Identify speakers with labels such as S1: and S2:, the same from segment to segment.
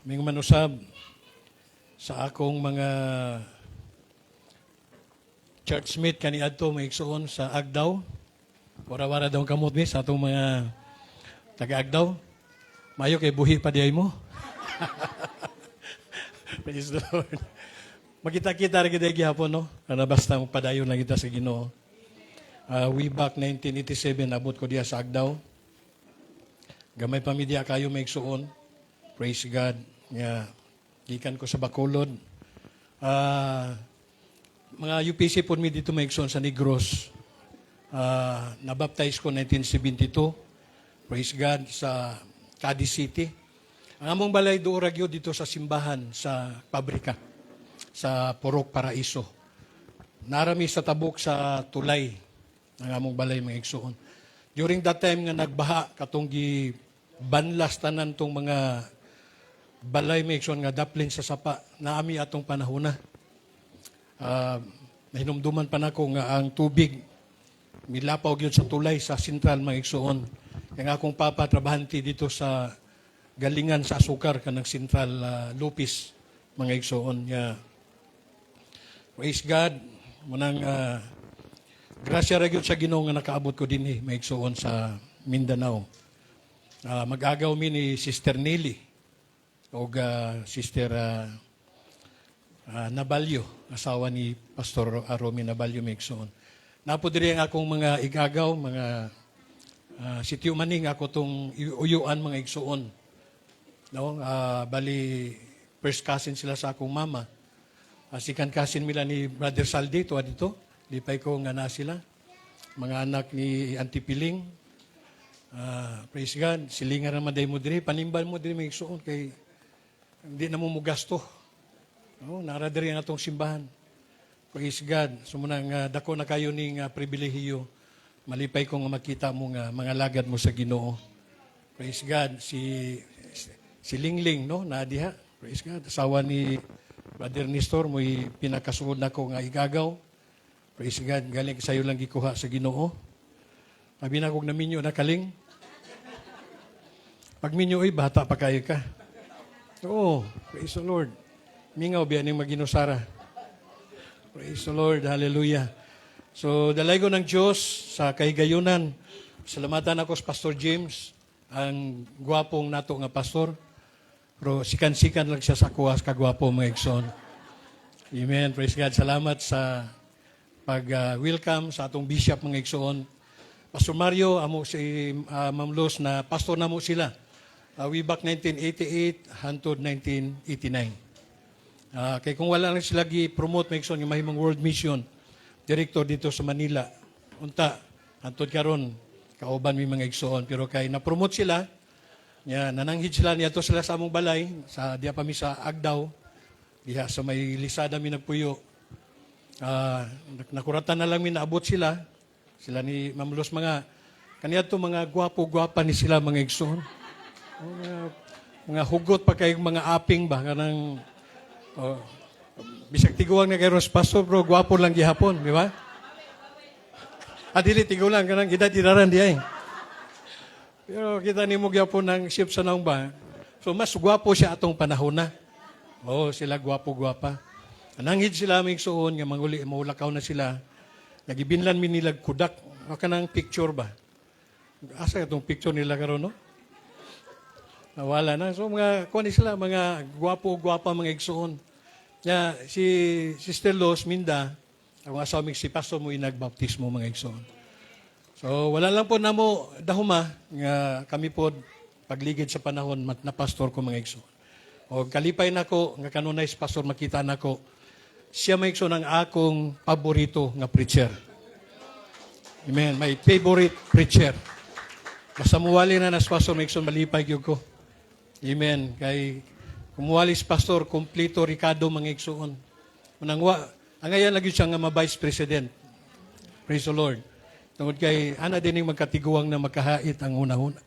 S1: may manusab sa akong mga churchmate kaniadto may igsoon sa Agdaw. Wara-wara daw kamot mi sa atong mga taga-Agdaw. Mayo kay buhi pa diay mo. Praise the Lord. Makita-kita rin kita gihapon, no? Kana basta padayon lang kita sa Ginoo. Way back 1987, abot ko diya sa Agdaw. Gamay pamilya kayo may igsoon. Praise God. Nga, gikan ko sa Bacolod. Mga UPC po mi dito may igsoon sa Negros. Nabaptize ko 1972. Praise God sa Cadiz City. Ang among balay dooragyo dito sa simbahan sa pabrika sa Purok Paraiso. Narami sa tabok sa tulay ang among balay mga igsoon. During that time nga nagbaha katong banlas tanan tong mga balay mga igsoon nga daplin sa sapa naami atong panahona. Nahinumduman pa nako nga ang tubig milapaw gyud sa tulay sa sentral mga igsoon. Yang akong papa trabahante dito sa galingan sa asukar kanang Central Lupis mga igsoon niya. Praise God. Munang grasya ra gyud sa Ginoo nga nakaabot ko dinhi mga igsoon sa Mindanao. Mag-agaw mi ni Sister Nelly o Sister Nabalyo, asawa ni Pastor Romy Nabalyo mga igsoon. Napo diri ang akong mga igagaw, mga sityo maning ako tong uyuan mga igsoon. No, bali first cousin sila sa akong mama. Second cousin nila ni Brother Saldi tuwa dito. Lipay ko nga na sila. Mga anak ni Auntie Piling. Praise God. Silingan naman day mo diri, panimban mo diri mga igsoon kay hindi na mo gasto. No, nara diri ang atong simbahan. Praise God. Sumunang dako na kayo ning pribilehiyo. Malipay ko nga makita mo nga mga lagad mo sa Ginoo. Praise God. Si Lingling, no? Nadiha. Praise God. Asawa ni Brother Nestor, mo'y pinakasunod na ko nga igagaw. Praise God. Galing sayo lang gikuha sa Ginoo. Sabi na kong naminyo na kaling. Pag minyo ay bata pa kayo ka. Oo. Praise the Lord. Mingaw biyan yung maginusara. Praise the Lord. Hallelujah. So, dalay ko ng Diyos sa kahigayunan. Salamatan ako sa Pastor James, ang gwapong nato nga pastor. Pero sikan-sikan lang siya sa kuwas kagwapo mga igsoon. Amen. Praise God. Salamat sa pag-welcome sa atong bishop mga igsoon. Pastor Mario, amo si Ma'am Luz na pastor na mo sila. Way back 1988 hantod 1989. Kaya kung wala lang sila gi-promote mga igsoon yung mahimong world mission, director dito sa Manila. Unta, hantod karon kauban mi mga igsoon. Pero kay na-promote sila, nananghid sila niyato sila sa among balay, sa diya pa mi sa Agdaw, diya sa may lisada mi nagpuyo. Nakuratan na lang mi naabot sila ni Ma'am Luz, mga kaniadto mga gwapo-gwapa ni sila mga igsoon. Mga hugot pa kay mga aping ba kanang bisag tiguang na kay Ros Pastor, bro, gwapo lang gihapon, di ba? Dili tigulang kanang gidad-idaran diay. Pero kita ni mo gyapon ng ship sa naong ba. So mas gwapo siya atong panahon na. Sila gwapo-gwapa. Ananghid sila may igsoon nga maulakaw na sila. Nagibinlan mi nila kudak. O kanang picture ba? Asa itong picture nila karon, no? Nawala na. So mga kuan sila mga gwapo-gwapa mga igsoon. Si Sister Los Minda, ang asawa mi si Pastor mo nagbaptismo mga igsoon. So, wala lang po na mo dahuma nga kami po pagligid sa panahon na pastor ko mga igsoon. O kalipay nako nga kanunay si pastor makita nako siya mga igsoon ang akong paborito nga preacher. Amen. My favorite preacher. Basta muwali na nas pastor mga igsoon malipay gyud ko. Amen. Kay kumuwali si pastor kompleto Ricardo mga igsoon. Ang ngayon lagi siya nga ma-vice president. Praise the Lord. Tungod kay ana din yung magkatiguang na makahait ang una-una.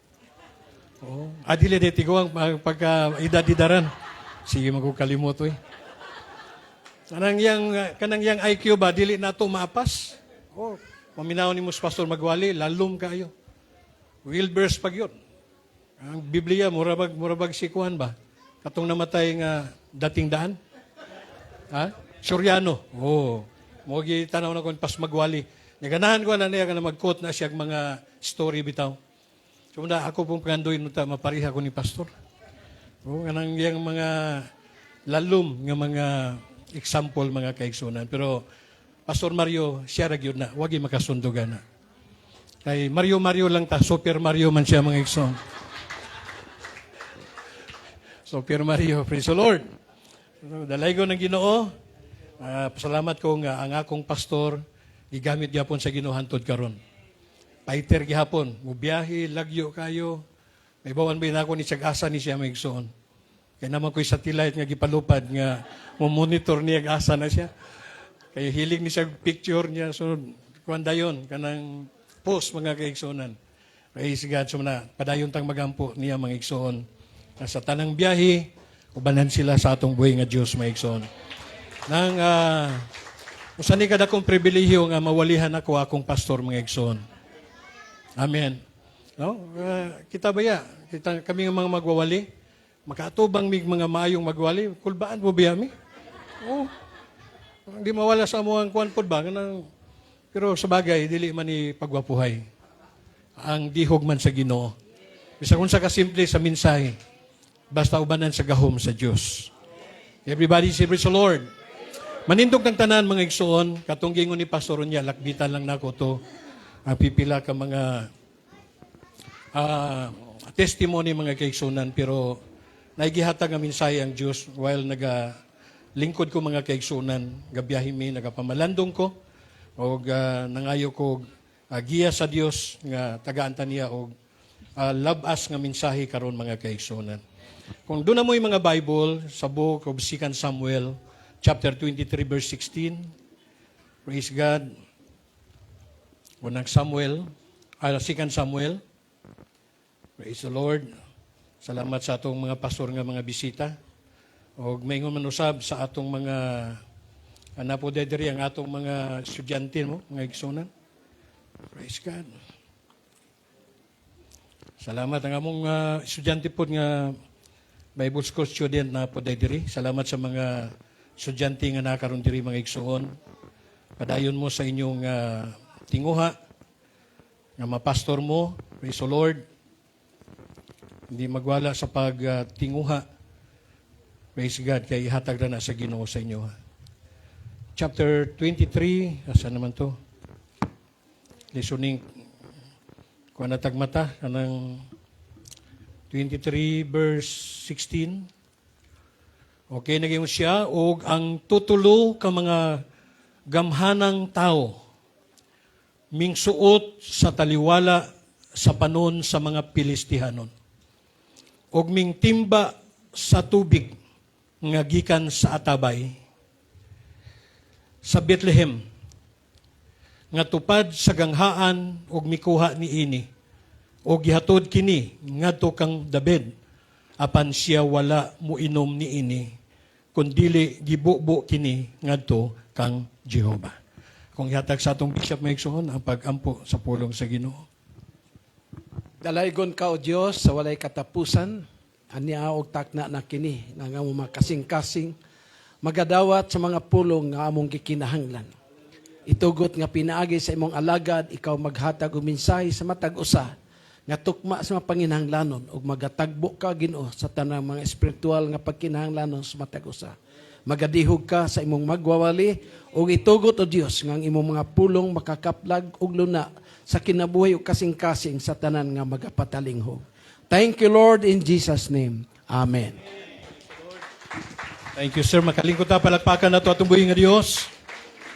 S1: Adili de tiguang pagka idadidaran. Sige magkukalimot eh. Kanang yang IQ ba dili nato maapas? Maminaw ni mo pastor magwali lalom kayo. Will burst pag yun. Ang Biblia murabag sikuan ba? Katong namatay nga dating daan. Ha? Suryano. Oo. Mo gitanaw na kon pas magwali. Naganahan ko na niya na mag-quote na siya mga story bitaw. So na ako pong pangandoy nuta mapariha ko ni pastor. Oo, kanang yang mga lalom nga mga example mga kaigsunan. Pero Pastor Mario, siya ra gyud na, wagi makasundugan na. Kay Mario lang ta, Super Mario man siya mga igsoon. Super Mario, praise the Lord. Dalay ko ng Ginoo. Pasalamat ko nga ang akong pastor gigamit gyapon sa Ginoo hantod karon. Paiter gihapon, mubiyahe, lagyo kayo. May bawan ba na ako ni Tiag-asa ni siya mga igsoon. Kaya naman ko'y satellite nga gipalupad nga monitor niya ag-asa na siya. Kaya hiling ni siya picture niya. So, kuwanda yun, kanang post mga kaigsunan. Praise God. So, padayon tang magampo niya mga igsoon. Sa tanang biyahe, ubanan sila sa atong buhay nga Diyos mga igsoon. Nang, usani kada kong pribilehiyo nga mawalihan ako akong pastor mga igsoon. Amen. No? Kita ba ya? Kami nga mga magwawali? Makatubang mig mga maayong magwali? Kulbaan mo ba yami? Oo. Hindi mawala sa amuang kuwan po ba? Pero sa bagay, dili man ni pagwapuhay. Ang dihog man sa Ginoo. Bisa kung sa kasimple sa mensahe, basta ubanan sa gahom sa Diyos. Everybody say, praise the Lord. Manindog ng tanan mga igsoon, katong gingon ni Pastor niya, lakbitan lang nako to, ang pipila ka mga testimony mga kaigsunan, pero naigihatag ang mensahe ang Diyos while lingkod ko mga kaigsunan, gabiyahin mi, nagapamalandong ko, o nangayo ko giya sa Dios nga tagaanta niya o labas nga mensahe karon mga kaigsunan. Kung doon na mo yung mga Bible sa book of 2 Samuel, chapter 23, verse 16, praise God, unang Samuel, 2 Samuel, praise the Lord, salamat sa atong mga pastor nga mga bisita. O may manusab sa atong mga anapo dediri ang atong mga estudyante mo, mga igsunan. Praise God. Salamat ang among estudyante po nga Bible School student na po dediri. Salamat sa mga estudyante nga nakaroon diri mga igsuon. Padayon mo sa inyong tinguha nga mapastor mo. Praise the Lord. Hindi magwala sa pagtinguha. Praise God, kaya ihatag na sa Ginoo sa inyo. Chapter 23, asa naman to? Listening, kung natagmata, kanang 23 verse 16. Okay, naging siya, o ang tutulo ka mga gamhanang tao, mingsuot sa taliwala sa panon sa mga Pilistihanon. Og ming timba sa tubig, nga gikan sa Atabay, sa Bethlehem, nga tupad sa ganghaan og mikuha ni ini, og gihatod kini ngadto kang David, apan siya wala muinom ni ini, kundili gibubo kini ngadto kang Jehova. Kung ihatag sa atong bishop maigsoon ang pag-ampo sa pulong sa Ginoo.
S2: Dalaygon ka o Diyos sa walay katapusan. Ania og takna na kini nga mga kasing-kasing magadawat sa mga pulong nga among gikinahanglan. Itugot nga pinaagi sa imong alagad, ikaw maghatag og mensahe sa matag usa nga tukma sa mga panginahanglanon ug magatagbo ka Ginoo sa tanang mga espiritual nga pagkinahanglanon sa matag usa. Magadihog ka sa imong magwawali ug itugot o Dios nga ang imong mga pulong makakaplag og luna sa kinabuhi ug kasing-kasing sa tanan nga magapatalinghog. Thank you, Lord, in Jesus' name. Amen.
S1: Thank you, sir. Makalingkot na palakpakan na ito atong buhay nga Diyos.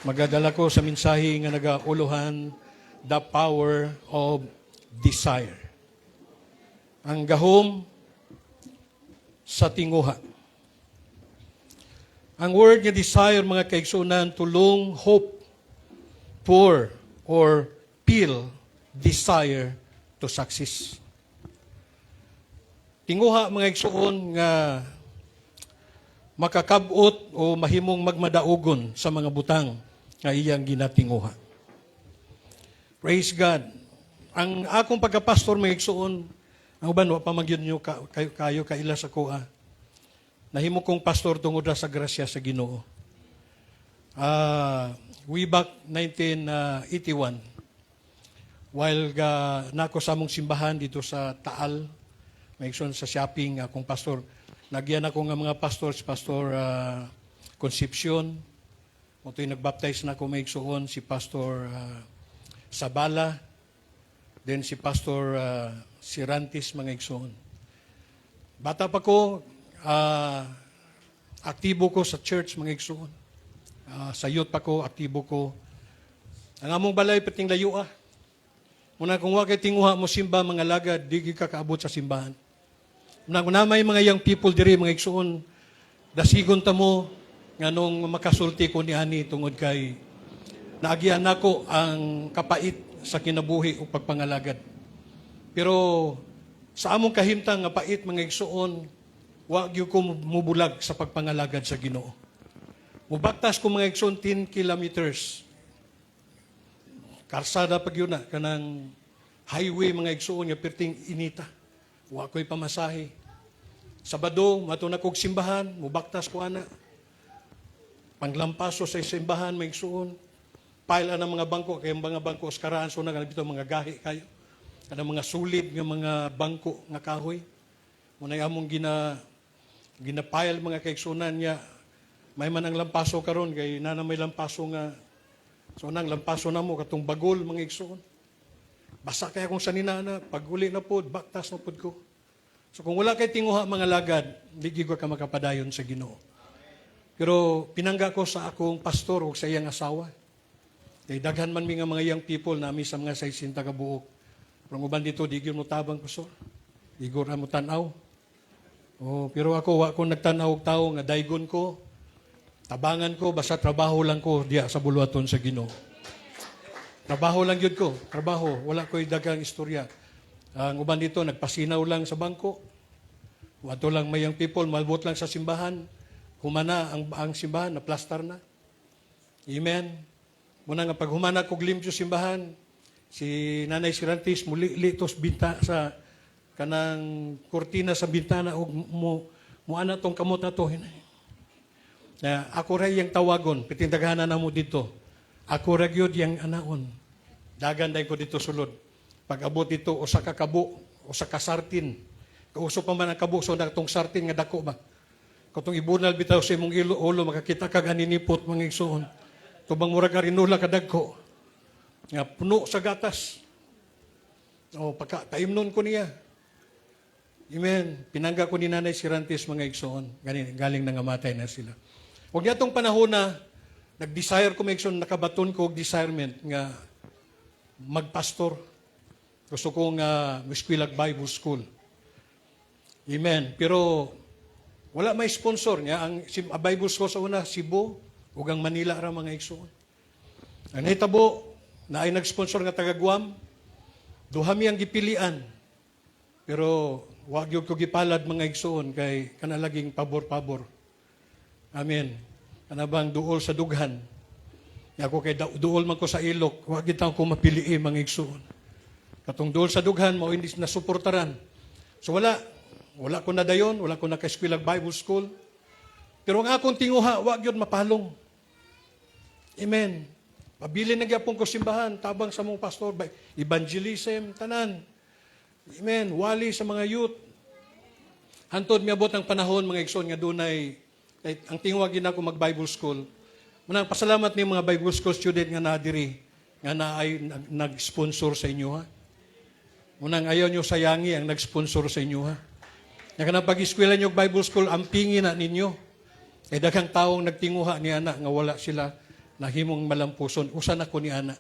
S1: Magadala ko sa mensahe nga nagauluhan, the power of desire. Ang gahom sa tinguha. Ang word nga desire, mga kaigsunan, tulong, hope, pour, or feel desire to success. Tinguha mga igsuon nga makakabot o mahimong magmadaugon sa mga butang nga iyang ginatinguha. Praise God. Ang akong pagkapastor mga igsuon, ang uban wa pamagyud nyo kayo kaila sa kuha. nahimo kong pastor tungod ra sa grasya sa Ginoo. Way back 1981, while nako sa among simbahan dito sa Taal, maigsoon sa shopping, akong pastor, nagyan ako nga mga pastor, si Pastor Concepcion, moto'y nagbaptize na ako maigsoon, si Pastor Sabala, then si Pastor Sirantis, mga igsoon. Bata pa ko, aktibo ko sa church, mga igsoon. Sa youth pa ko, aktibo ko. Ang among balay, pating layo Muna kung wakay tinguha mo simba, mga lagad, di ka kaabot sa simbahan. Muna kung namay mga young people diri, mga igsoon, dasigon ta mo, nga nung makasulti ko ni Ani tungod kay naagian nako ang kapait sa kinabuhi o pagpangalagad. Pero sa among kahimtang nga pait, mga igsoon, wa gyud ko mubulag sa pagpangalagad sa Ginoo. Mubaktas ko mga igsoon 10 kilometers. Karsada pag yun kanang highway mga igsoon nga perting inita. Wa ko'y pamasahe. Sabado, mato na kog simbahan, mubaktas ko ana. Panglampaso sa simbahan, mga igsoon. Pile ang mga bangko, kaya mga bangko oskaraan, so nagalabito mga gahi kayo. Kanang mga sulid ng mga bangko nga kahoy. Munay among ginapile mga kaigsunan niya. May man ang lampaso karon kay nana may lampaso nga. So nang lampaso na mo katong bagol mga igsoon. Basa kaya kung saninana, pag-uli na pod, baktas na pod ko. So kung wala kay tinguha mga lagad, di gyud ka makapadayon sa Ginoo. Pero pinangga ko sa akong pastor o sa iyang asawa. Kay daghan man mi nga mga young people nami sa mga 60 ka buok. Pero uban dito, di gyud mo tabang pastor. Di gyud mo tan-aw. Pero ako, wa ko nagtanaw og tao nga daygon ko. Tabangan ko, basta trabaho lang ko diya sa buluhaton sa Ginoo. Trabaho lang yun ko. Trabaho. Wala ko'y dagang istorya. Ang uban dito, nagpasinaw lang sa bangko. Wato lang mayang people, malbot lang sa simbahan. Humana ang simbahan, naplastar na. Amen. Muna nga pag humana kog limpyo simbahan, si Nanay Sirantis, muli tos binta sa kanang kortina sa bintana o mo ana tong kamot na to. Ako ray yung tawagon, pitindaghanan na mo dito. Ako ray yun yung anaon. Daganday ko dito sulod. Pag abot dito, o sa kakabo, o sa kasartin. Kauso pa man ang kabo, so na itong sartin nga dako ba? Katong ibunal bitaw sa imong ulo, makakita ka ganinipot mga igsoon. Tubang murag ka rinula kadagko. Nga puno sa gatas. Pagka-taimnon ko niya. Amen. Pinangga ko ni Nanay Sirantis mga igsoon. Galing nangamatay na sila. Huwag niya itong panahon na nag-desire ko mga igsoon, nakabaton ko og desirement nga magpastor. Gusto kong Eskwela't Bible School. Amen. Pero wala may sponsor niya. Ang Bible School sa una, Cebu, ug ang Manila ra mga igsoon. Ang nahitabo, na ay nag-sponsor nga taga Guam, duhami ang gipilian. Pero wag yung ko gipalad mga igsoon kay kanalaging pabor-pabor. Amen. Kanabang duol sa dughan. Ako kay duol man ko sa ilok, wag gitaw ko mapilii mga igsoon. Katong duol sa dughan, mao hindi na suportaran. So wala ko na dayon, wala ko na ka-Eskwela't Bible School. Pero ang akong tinguha, wag yun mapalong. Amen. Pabili na gyapon ko simbahan, tabang sa mong pastor, evangelism, tanan. Amen. Wali sa mga youth. Hantod miabot ang panahon, mga igsoon, nga dunay, ang tingwagin ako mag-Bible School. Munang pasalamat ni mga Bible School student nga nadiri, nga na ay nag-sponsor sa inyo, ha? Munang ayaw nyo sayangi ang nag-sponsor sa inyo, ha? Nga kanang pag-eskwela nyo Bible School, ampingin na ninyo. Kaya daghang taong nagtinguha ni ana nga wala sila nahimong malampuson. Usan ako ni ana.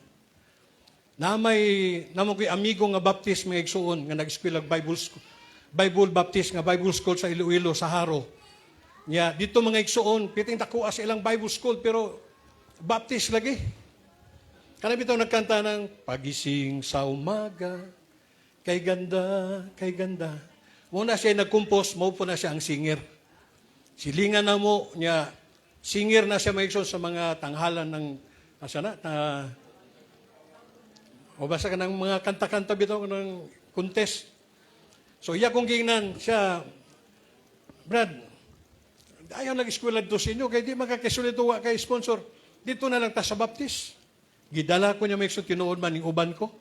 S1: Namay ko'y amigo nga baptist mga igsuon nga nag-eskwela Bible Baptist nga Bible School sa Iloilo, sa Haro. Nya dito mga igsuon, piting takuha sa ilang Bible School pero Baptist lagi. Kana bitaw nagkanta ng pagising sa umaga, kay ganda, kay ganda. Muna siya nag-compose, mo po na siya ang singer. Silingan na mo niya, singer na siya may sa mga tanghalan ng, o basta ka ng mga kanta-kanta bitaw ng contest. So iya kong gingnan siya, Brad, ayaw nag-eskwela dito sa inyo, kaya di makakisulit wa kay sponsor. Dito na lang ta sa baptis. Gidala ko niya may tinuod man, ning uban ko.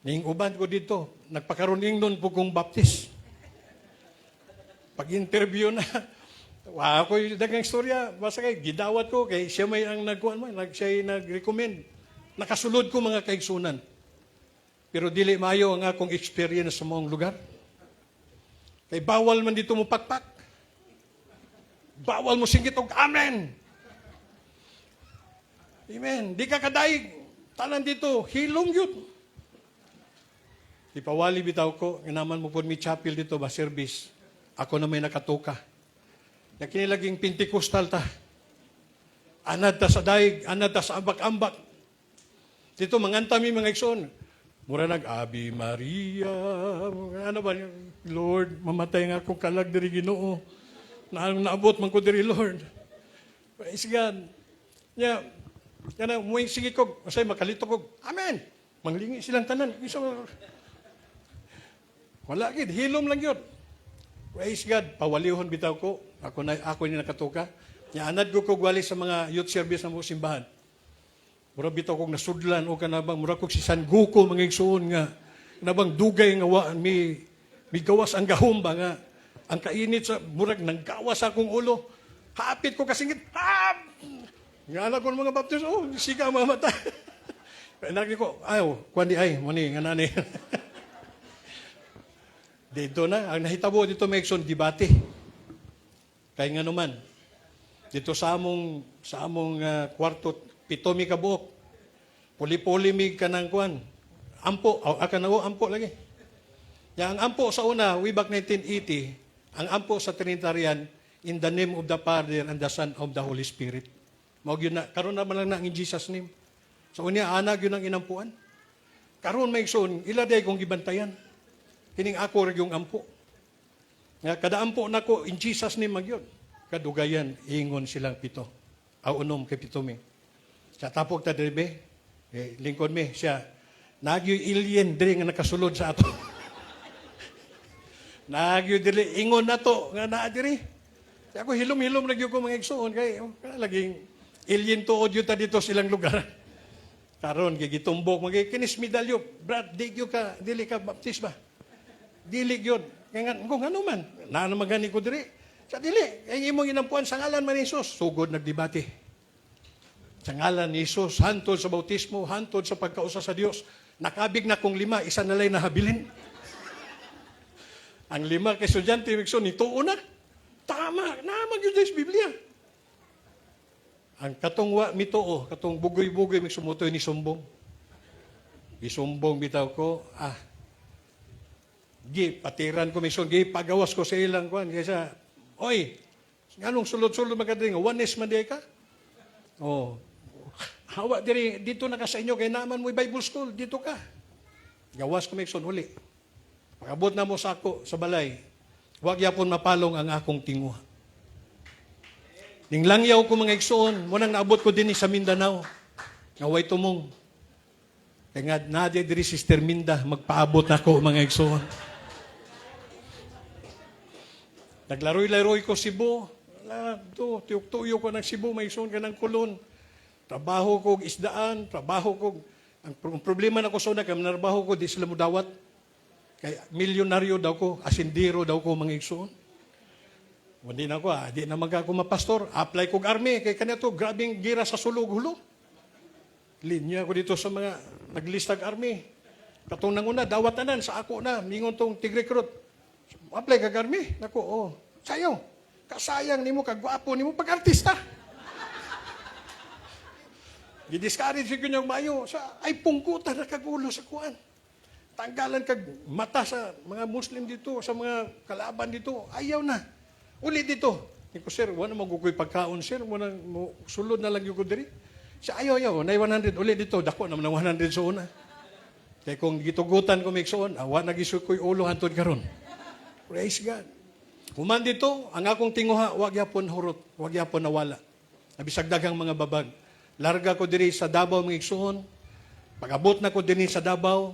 S1: Ning uban ko dito, nagpakaroning nun po kong baptis. Pag-interview na, ako yung dagang istorya, basta kay gidawat ko, kay siya may ang nagkuhan mo, siya nag-recommend. Nakasulod ko mga kaigsunan. Pero dili maayo ang akong experience sa mong lugar. Kay bawal man dito mo pakpak. Bawal mo singgit og amen. Amen. Di ka kadaig. Tanan dito, hilong yun. Ipawali bitaw ko, inaman mo po mi chapel dito ba, service. Ako na may nakatuka. Na kinilaging Pentecostal ta. Anad ta sa daig, anad ta sa ambak-ambak. Dito, manganta mi mga igsoon. Mura nag-Abi Maria. Ano ba, Lord, mamatay nga akong kalag diri Ginoo. Naabot man ko diri, Lord. Praise God. Yeah. Yan ang muwing sige ko. Masay makalito ko. Amen. Manglingi silang tanan. Wala gid, hilom lang yun. Praise God, pawalihon bitaw ko. Ako ni nakatuka. Anad ko wali sa mga youth service ng mga simbahan. Mura bitaw kong nasudlan o kanabang, mura kong si San Goku mga igsuon nga, kanabang dugay nga may gawas ang gahumba nga, ang kainit sa murag nang gawas akong ulo. Hapit ko kasingit, nga anak ko ng mga baptist, siga mamata. Anak ko, ayaw, kuwan di ay, muni, nga nani. Dito na, ang nahitabo dito may ikson, debate. Kaya nga naman, dito sa among kwarto, 7 mi kabuok. Puli-puli mi ka ng kuwan. Ampo, ampo lagi. Ang ampo sa una, way back 1980, ang ampo sa Trinitarian, in the name of the Father and the Son of the Holy Spirit. Mawag yun na, karoon naman lang na in Jesus' name. Sa unya, anag yun ang inampuan. Karoon may ikson, iladay kong gibantayan. Kining ako rin yung ampo. Nga, kada ampo na ko, in Jesus' name magyod. Kadugayan, ingon silang 7. Unom kay 7 mi. Sa tapog ta diribe, lingkod mi, siya, nagyoy alien diri nga nakasulod sa ato. Nagyoy diri, ingon na to, nga naa diri. Kaya ako hilom-hilom nagyo ko mga igsoon, kay laging alien tuod yun ta dito silang lugar. Karon gigitumbok, kinis medalyo, Brad, dili ka baptist ba? Dili yun. Kaya kung ano man, naanamagani ko diri. Sa dili, ang imong inampuan sa ngalan man ni Jesus, sugod nagdebate. Sa ngalan ni Jesus, hantod sa bautismo, hantod sa pagkausa sa Dios. Nakabig na kong 5, isa na lang nahabilin. Ang 5 kay estudyante, Migson, ituo na. Tama, naman yun sa Biblia. Ang katong mituo, katong bugoy-bugoy, may sumutoy ni sumbong. Isumbong bitaw ko, patiran ko, Migson, pagawas ko sa ilang kwan. Kaya oy, anong sulod-sulod magkadring, oneness man di ka? Hawa diri, dito na ka sa inyo, kaya naman mo Bible school, dito ka. Gawas ko, Migson, uli. Pagabot na mo sa ako, sa balay, huwag yapon mapalong ang akong tinguha. Ning langyaw ko mga igsoon, munang naabot ko din sa Mindanao. Ngaway tumong. Kaya nga, nadia diri Sister Minda, magpaabot na ko mga igsoon. Naglaroy-laroy ko Cebu. Tuyok-tuyok ko ng Cebu, may igsoon ka ng kulon. Trabaho ko isdaan, ang problema na ko sa una, kaya narbaho ko, di sila mo dawat. Kaya milyonaryo daw ko, asindiro daw ko mga igsoon. Hindi na ko, di na ako mapastor. Apply ko army, kaya kanito, grabing gira sa sulog-hulo. Linya ko dito sa mga naglistag army. Katong nanguna, dawatanan sa ako na, mingon tong tig-recruit. Apply ka army. Nako, sayo, kasayang nimo, kagwapo nimo, pag-artista. Gidiscourage ko niyang mayo, ay pungkutan na kagulo sa kuan. Tanggalan kag mata sa mga Muslim dito, sa mga kalaban dito, ayaw na. Uli dito. Ko, sir, wala magugoy pagkaon, sir, wala sulod na lang yung kudiri. Siya, ayaw, na 100, uli dito, dako naman ng 100 sa una. Kaya kung gitugutan ko may soon, awa nagisod ko'y ulo hantod karon. Praise God. Human dito, ang akong tinguha, wag yapon hurot, wag yapon nawala. Nabisag daghang mga babag. Larga ko diri sa Davao mga igsoon. Pag-abot na ko diri sa Davao,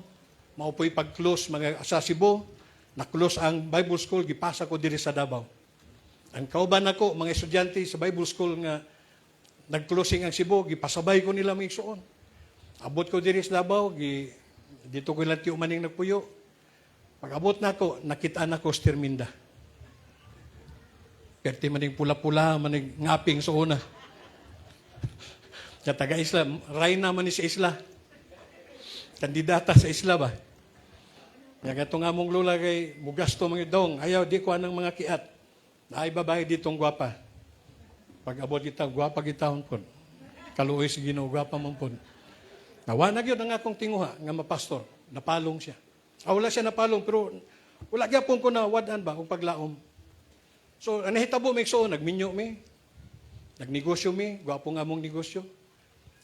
S1: maupoy pag-close mga sa Cebu, na-close ang Bible School, gipasa ko diri sa Davao. Ang kauban ako, mga estudyante sa Bible School nga nag-closing ang Cebu, gipasabay ko nila mga igsoon. Abot ko diri sa Davao, dito ko lang tiyo maning nagpuyo. Pag abot na ako, nakitaan ako sa Terminda. Perti maning pula-pula, maning ngaping sa una. Sa taga-isla, Rayna man ni sa isla. Kandidata sa isla ba? Nga gatong among lula kay mugasto mga dong, ayaw di ko anang mga kiat. Ay babae ditong gwapa. Pag abot kita, gwapa gitahon po. Kaluoy si Ginoo, gwapa man po. Nawa na gyud ang akong tinguha nga mapastor, napalong siya. Wala siya napalong pero wala gyapon ko na wadan ba og paglaom. So ang nahitabo may so nagminyo mi. Nagnegosyo mi, gwapo nga among negosyo.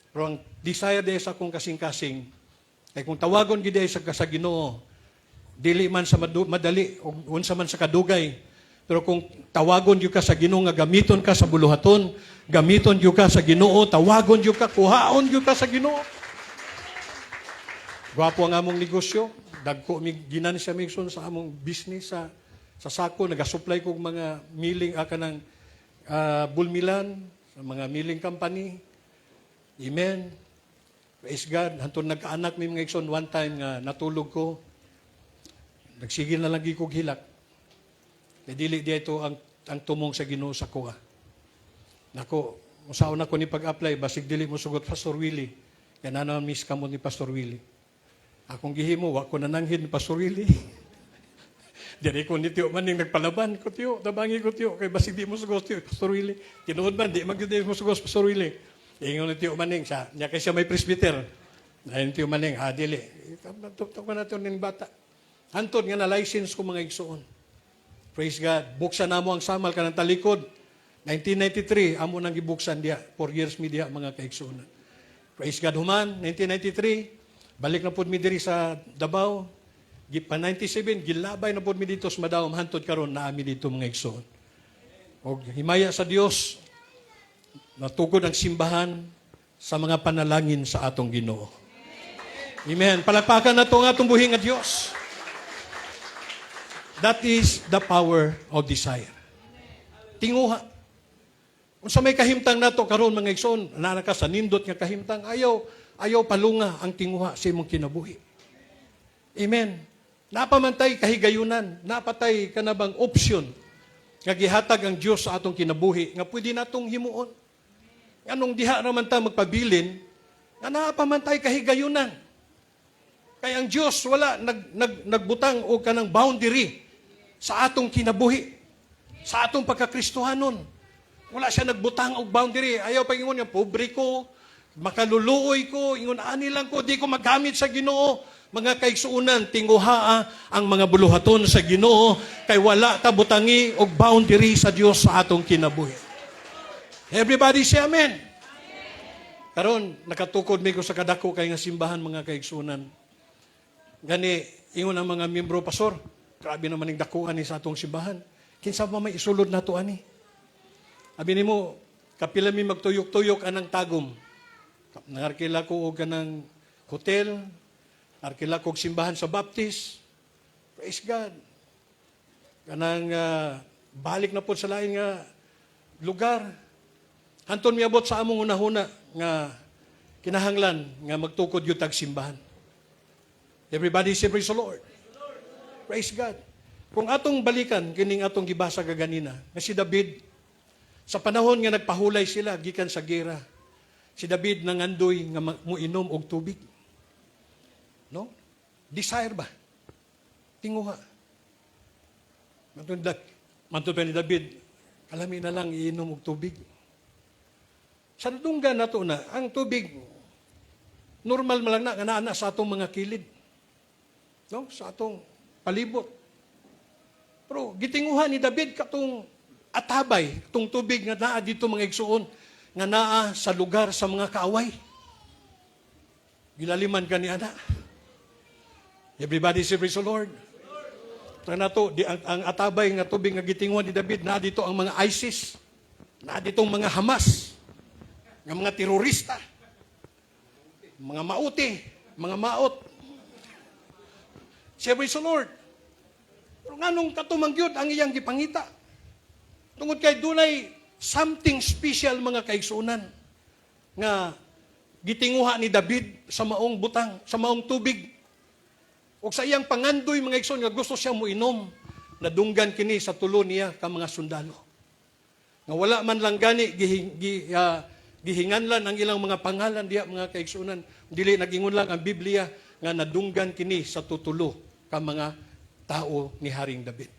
S1: Pero ang desire day sa akong kasing-kasing kay kung tawagon gid sa Ginoo, dili man sa madali o unsa man sa kadugay. Pero kung tawagon yu ka sa Ginoo nga gamiton ka sa buluhaton, gamiton yu ka sa Ginoo, tawagon yu ka, kuhaon yu ka sa Ginoo. Gwapo ang among negosyo, dagko mi ginansya migson sa among business sa sako, nagasupply kog mga milling kanang bulmilan sa mga milling company. Amen. Praise God. Hantun nagkaanak mi mga igsoon one time nga natulog ko. Nagsigil na lang kog hilak. Dili di ito ang tumong sa Ginoo sa kuha. Nako, usaon ako ni pag-apply, basig dili mo sugot Pastor Willie. Kaya na miss ka mo ni Pastor Willie. Akong gihimo, wako nananghid ni Pastor Willie. Dili ko ni Tiyo maning nagpalaban ko, Tiyo, tabangi ko, Tiyo. Kaya basig di mo sugot, Tiyo, Pastor Willie. Tinuod man, di mag-di mo sugot, Pastor Willie. Ingon ni Tiyo maning, niya kaya siya may presbyter. Ayun Tiyo maning, dili. Tuktok na natin ng bata. Hantod nga na license ko mga igsoon. Praise God. Buksan na mo ang samal ka ng talikod. 1993, amo nang gibuksan diya. 4 years mi diya, mga kaigsunan. Praise God. Human, 1993, balik na po mi diri sa Davao. Pa 97, gilabay na po mi dito sa Madawam. Hantod karon na ami dito mga igsoon. O himaya sa Dios, natugod ang simbahan sa mga panalangin sa atong Ginoo. Amen. Palakpakan na ito ang atong buhing nga Diyos. That is the power of desire. Tinguha. Kung sa may kahimtang nato karon mga igsoon, nanaka sa nindot nga kahimtang, ayaw palunga ang tinguha sa imong kinabuhi. Amen. Napamantay kahigayunan, napatay kanabang option nga gihatag ang Dios sa atong kinabuhi nga pwede natong himuon. Anong diha naman ta magpabilin nga napamantay kahigayunan. Kaya ang Dios wala nagbutang o kanang boundary sa atong kinabuhi, sa atong pagkakristohanon. Wala siya nagbutang og boundary. Ayaw pa ingon nga, pobre ko, makaluluoy ko, ingon, ani lang ko, di ko magamit sa Ginoo. Mga kaigsuunan, tinguhaa ang mga buluhaton sa Ginoo, kay wala ta butangi og boundary sa Dios sa atong kinabuhi. Everybody say amen. Karon nakatukod mi ko sa kadako kay nga simbahan mga kaigsuunan. Gani, ingon ang mga miyembro, pastor, grabe naman yung dakuan ni sa atong simbahan. Kinsa ba may isulod na to ani? Abi nimo, kapila mi magtuyok-tuyok anang tagom. Nangarkila ko og kanang hotel, arkila ko og simbahan sa Baptist. Praise God. Kanang balik na po sa lain nga lugar. Hanton miabot sa among unahuna nga kinahanglan nga magtukod yung tag-simbahan. Everybody say praise the Lord. Praise God. Kung atong balikan, kining atong gibasa kaganina, na si David, sa panahon nga nagpahulay sila, gikan sa gera, si David nangandoy nga muinom og tubig. No? Desire ba? Tinguha. Mantun pa ni David, alamin na lang iinom og tubig. Sa dunggan nato na, ang tubig, normal malang na, nga sa atong mga kilid. No? Sa atong palibot. Pero gitinguhan ni David katong atabay, katong tubig nga naa dito mga igsuon, nga naa sa lugar sa mga kaaway. Gilaliman ka ni ana. Everybody say praise the Lord. Tara to, ang atabay nga tubig nga gitinguhan ni David, naa dito ang mga ISIS, naa ditong mga Hamas, nga mga terorista, mga mauti, mga maot. Say praise the Lord. Pero nganong katumangyod ang iyang gipangita? Tungod kay dunay something special mga kaigsunan nga gitinguha ni David sa maong butang, sa maong tubig. O sa iyang pangandoy mga igsoon nga gusto siya mo inom, nadunggan kini sa tulo niya ka mga sundalo. Nga wala man lang gani gihinganlan ang ilang mga pangalan diya mga kaigsunan. Dili nagingon lang ang Biblia nga nadunggan kini sa tutulo ka mga tao ni Haring David.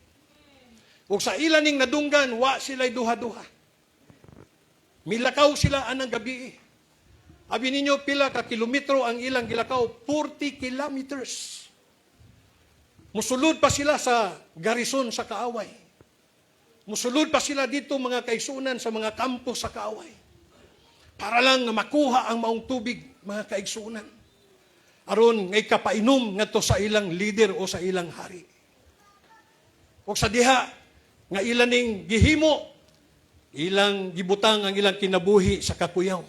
S1: O sa ilan ning nadunggan, wa sila'y duha-duha. Milakaw sila anang gabi. Abi ninyo pila ka kilometro ang ilang gilakaw? 40 kilometers. Musulod pa sila sa garison sa Kaaway. Musulod pa sila dito mga kaigsunan sa mga kampo sa Kaaway. Para lang makuha ang maong tubig mga kaigsunan. Aron ngay kapainom ngadto sa ilang leader o sa ilang hari. O sa diha nga ilan ning gihimo, ilang gibutang ang ilang kinabuhi sa kakuyaw.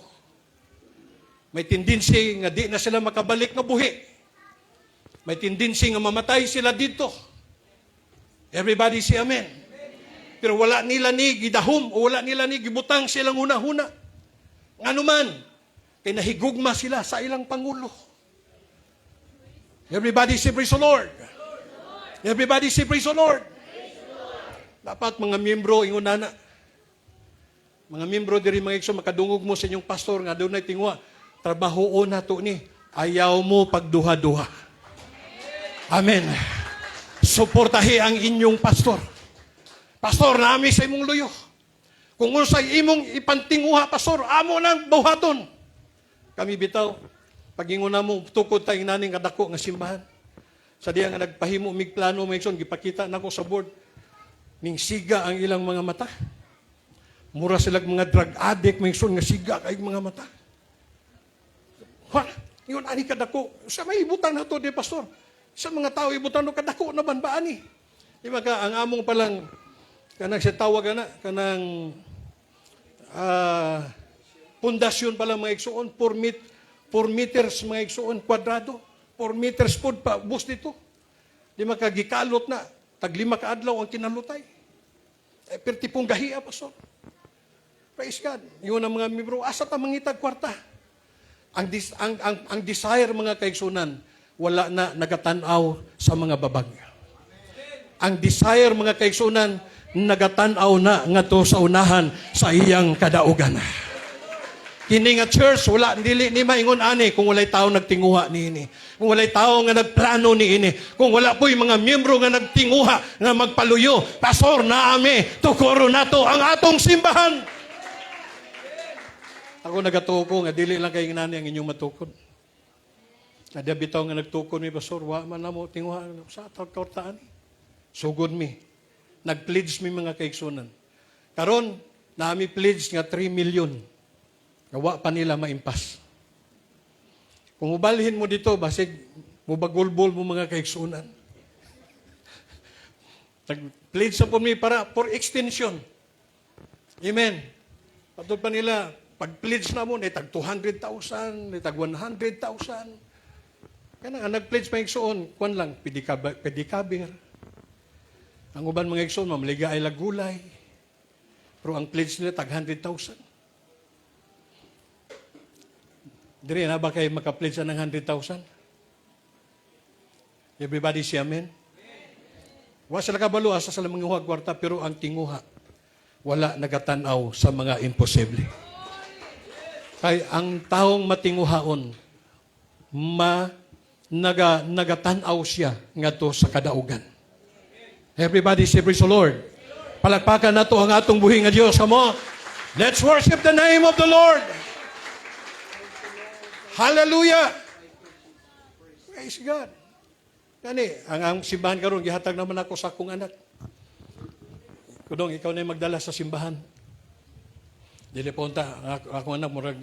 S1: May tendency nga di na sila makabalik nga buhi. May tendency nga mamatay sila dito. Everybody say amen. Pero wala nila ni gidahom o wala nila ni gibutang silang una-huna. Ngano man, kay nahigugma sila sa ilang pangulo. Everybody say praise the Lord. Everybody say praise the Lord. Dapat mga miyembro ingon nana. Mga miyembro diri mga igsoon makadungog mo sa inyong pastor nga dunay tingwa trabaho na to ni ayaw mo pagduha-duha. Amen. Suportahi ang inyong pastor. Pastor, nami sa imong luyo. Kung unsay imong ipantinguha, pastor, amo nang buhaton. Kami bitaw, pagingon namo tukod tayong naning kadako nga simbahan. Sa diya nga nagpahimo mig plano mga igsoon, gipakita nako sa board. Ning siga ang ilang mga mata. Mura silang mga drug addict, mga igsoon nga siga kay mga mata. Ha? Yun, ani kadako. Sa may ibutan na to, di pastor. Sa mga tao ibutan no kadako naman ba ani? Di ba ka ang among palang kanang si tawag na kanang pundasyon pala mga igsuon 4 meters mga igsuon kwadrado 4 meters pod pa bus dito. Di makagikalot na tag 5 ka adlaw ang kinalutay. Perti pong gahiya pastor. Praise God. Yun ang mga miyembro asa ta mangitag kwarta. Ang desire mga kaigsunan wala na nagatanaw sa mga babag. Ang desire mga kaigsunan, nagatanaw na nga to sa unahan sa iyang kadaugan. Kini nga church, wala, dili ni maingon ani kung walay tao nagtinguha ni ini. Kung walay tao nga nagplano ni ini. Kung wala po'y mga miyembro nga nagtinguha nga magpaluyo. Pastor, naami, tukoro nato ang atong simbahan. Ako nagatuko nga, dili lang kayo nani ang inyong matukod. Kada bitaw nga nagtukod mi pastor, wa man na mo tinguha sa tawtaan. Sugod mi. Nag-pledge mi mga kaigsunan. Karon, nami pledge nga 3 million. Gawa pa nila maimpas. Kung ubalhin mo dito, basig mubagulbol mo mga kaigsunan. Nag-pledge sa po mi para for extension. Amen. Patod pa nila, pag-pledge na mo, tag 200,000, tag 100,000. Kaya nga, nag-pledge pa igsoon, kwan lang, pedicabir. Ang uban mga igsoon, mamaliga ay lagulay. Pero ang pledge nila, tag 100,000. Diri na ba kayo maka-pledge ng 100,000? Everybody say amen? Wa sila kabalo, asa sila manguha kwarta, pero ang tinguha, wala nagatanaw sa mga imposible. Kay ang taong matinguhaon, nagatanaw siya ngadto sa kadaugan. Everybody say praise the Lord. Palakpakan nato ang atong buhi nga Dios. Come on. Let's worship the name of the Lord. Hallelujah. Praise God. Kani, ang simbahan karon gihatag naman ako sa akong anak. Kudong ikaw na magdala sa simbahan. Dili punta ako anak murag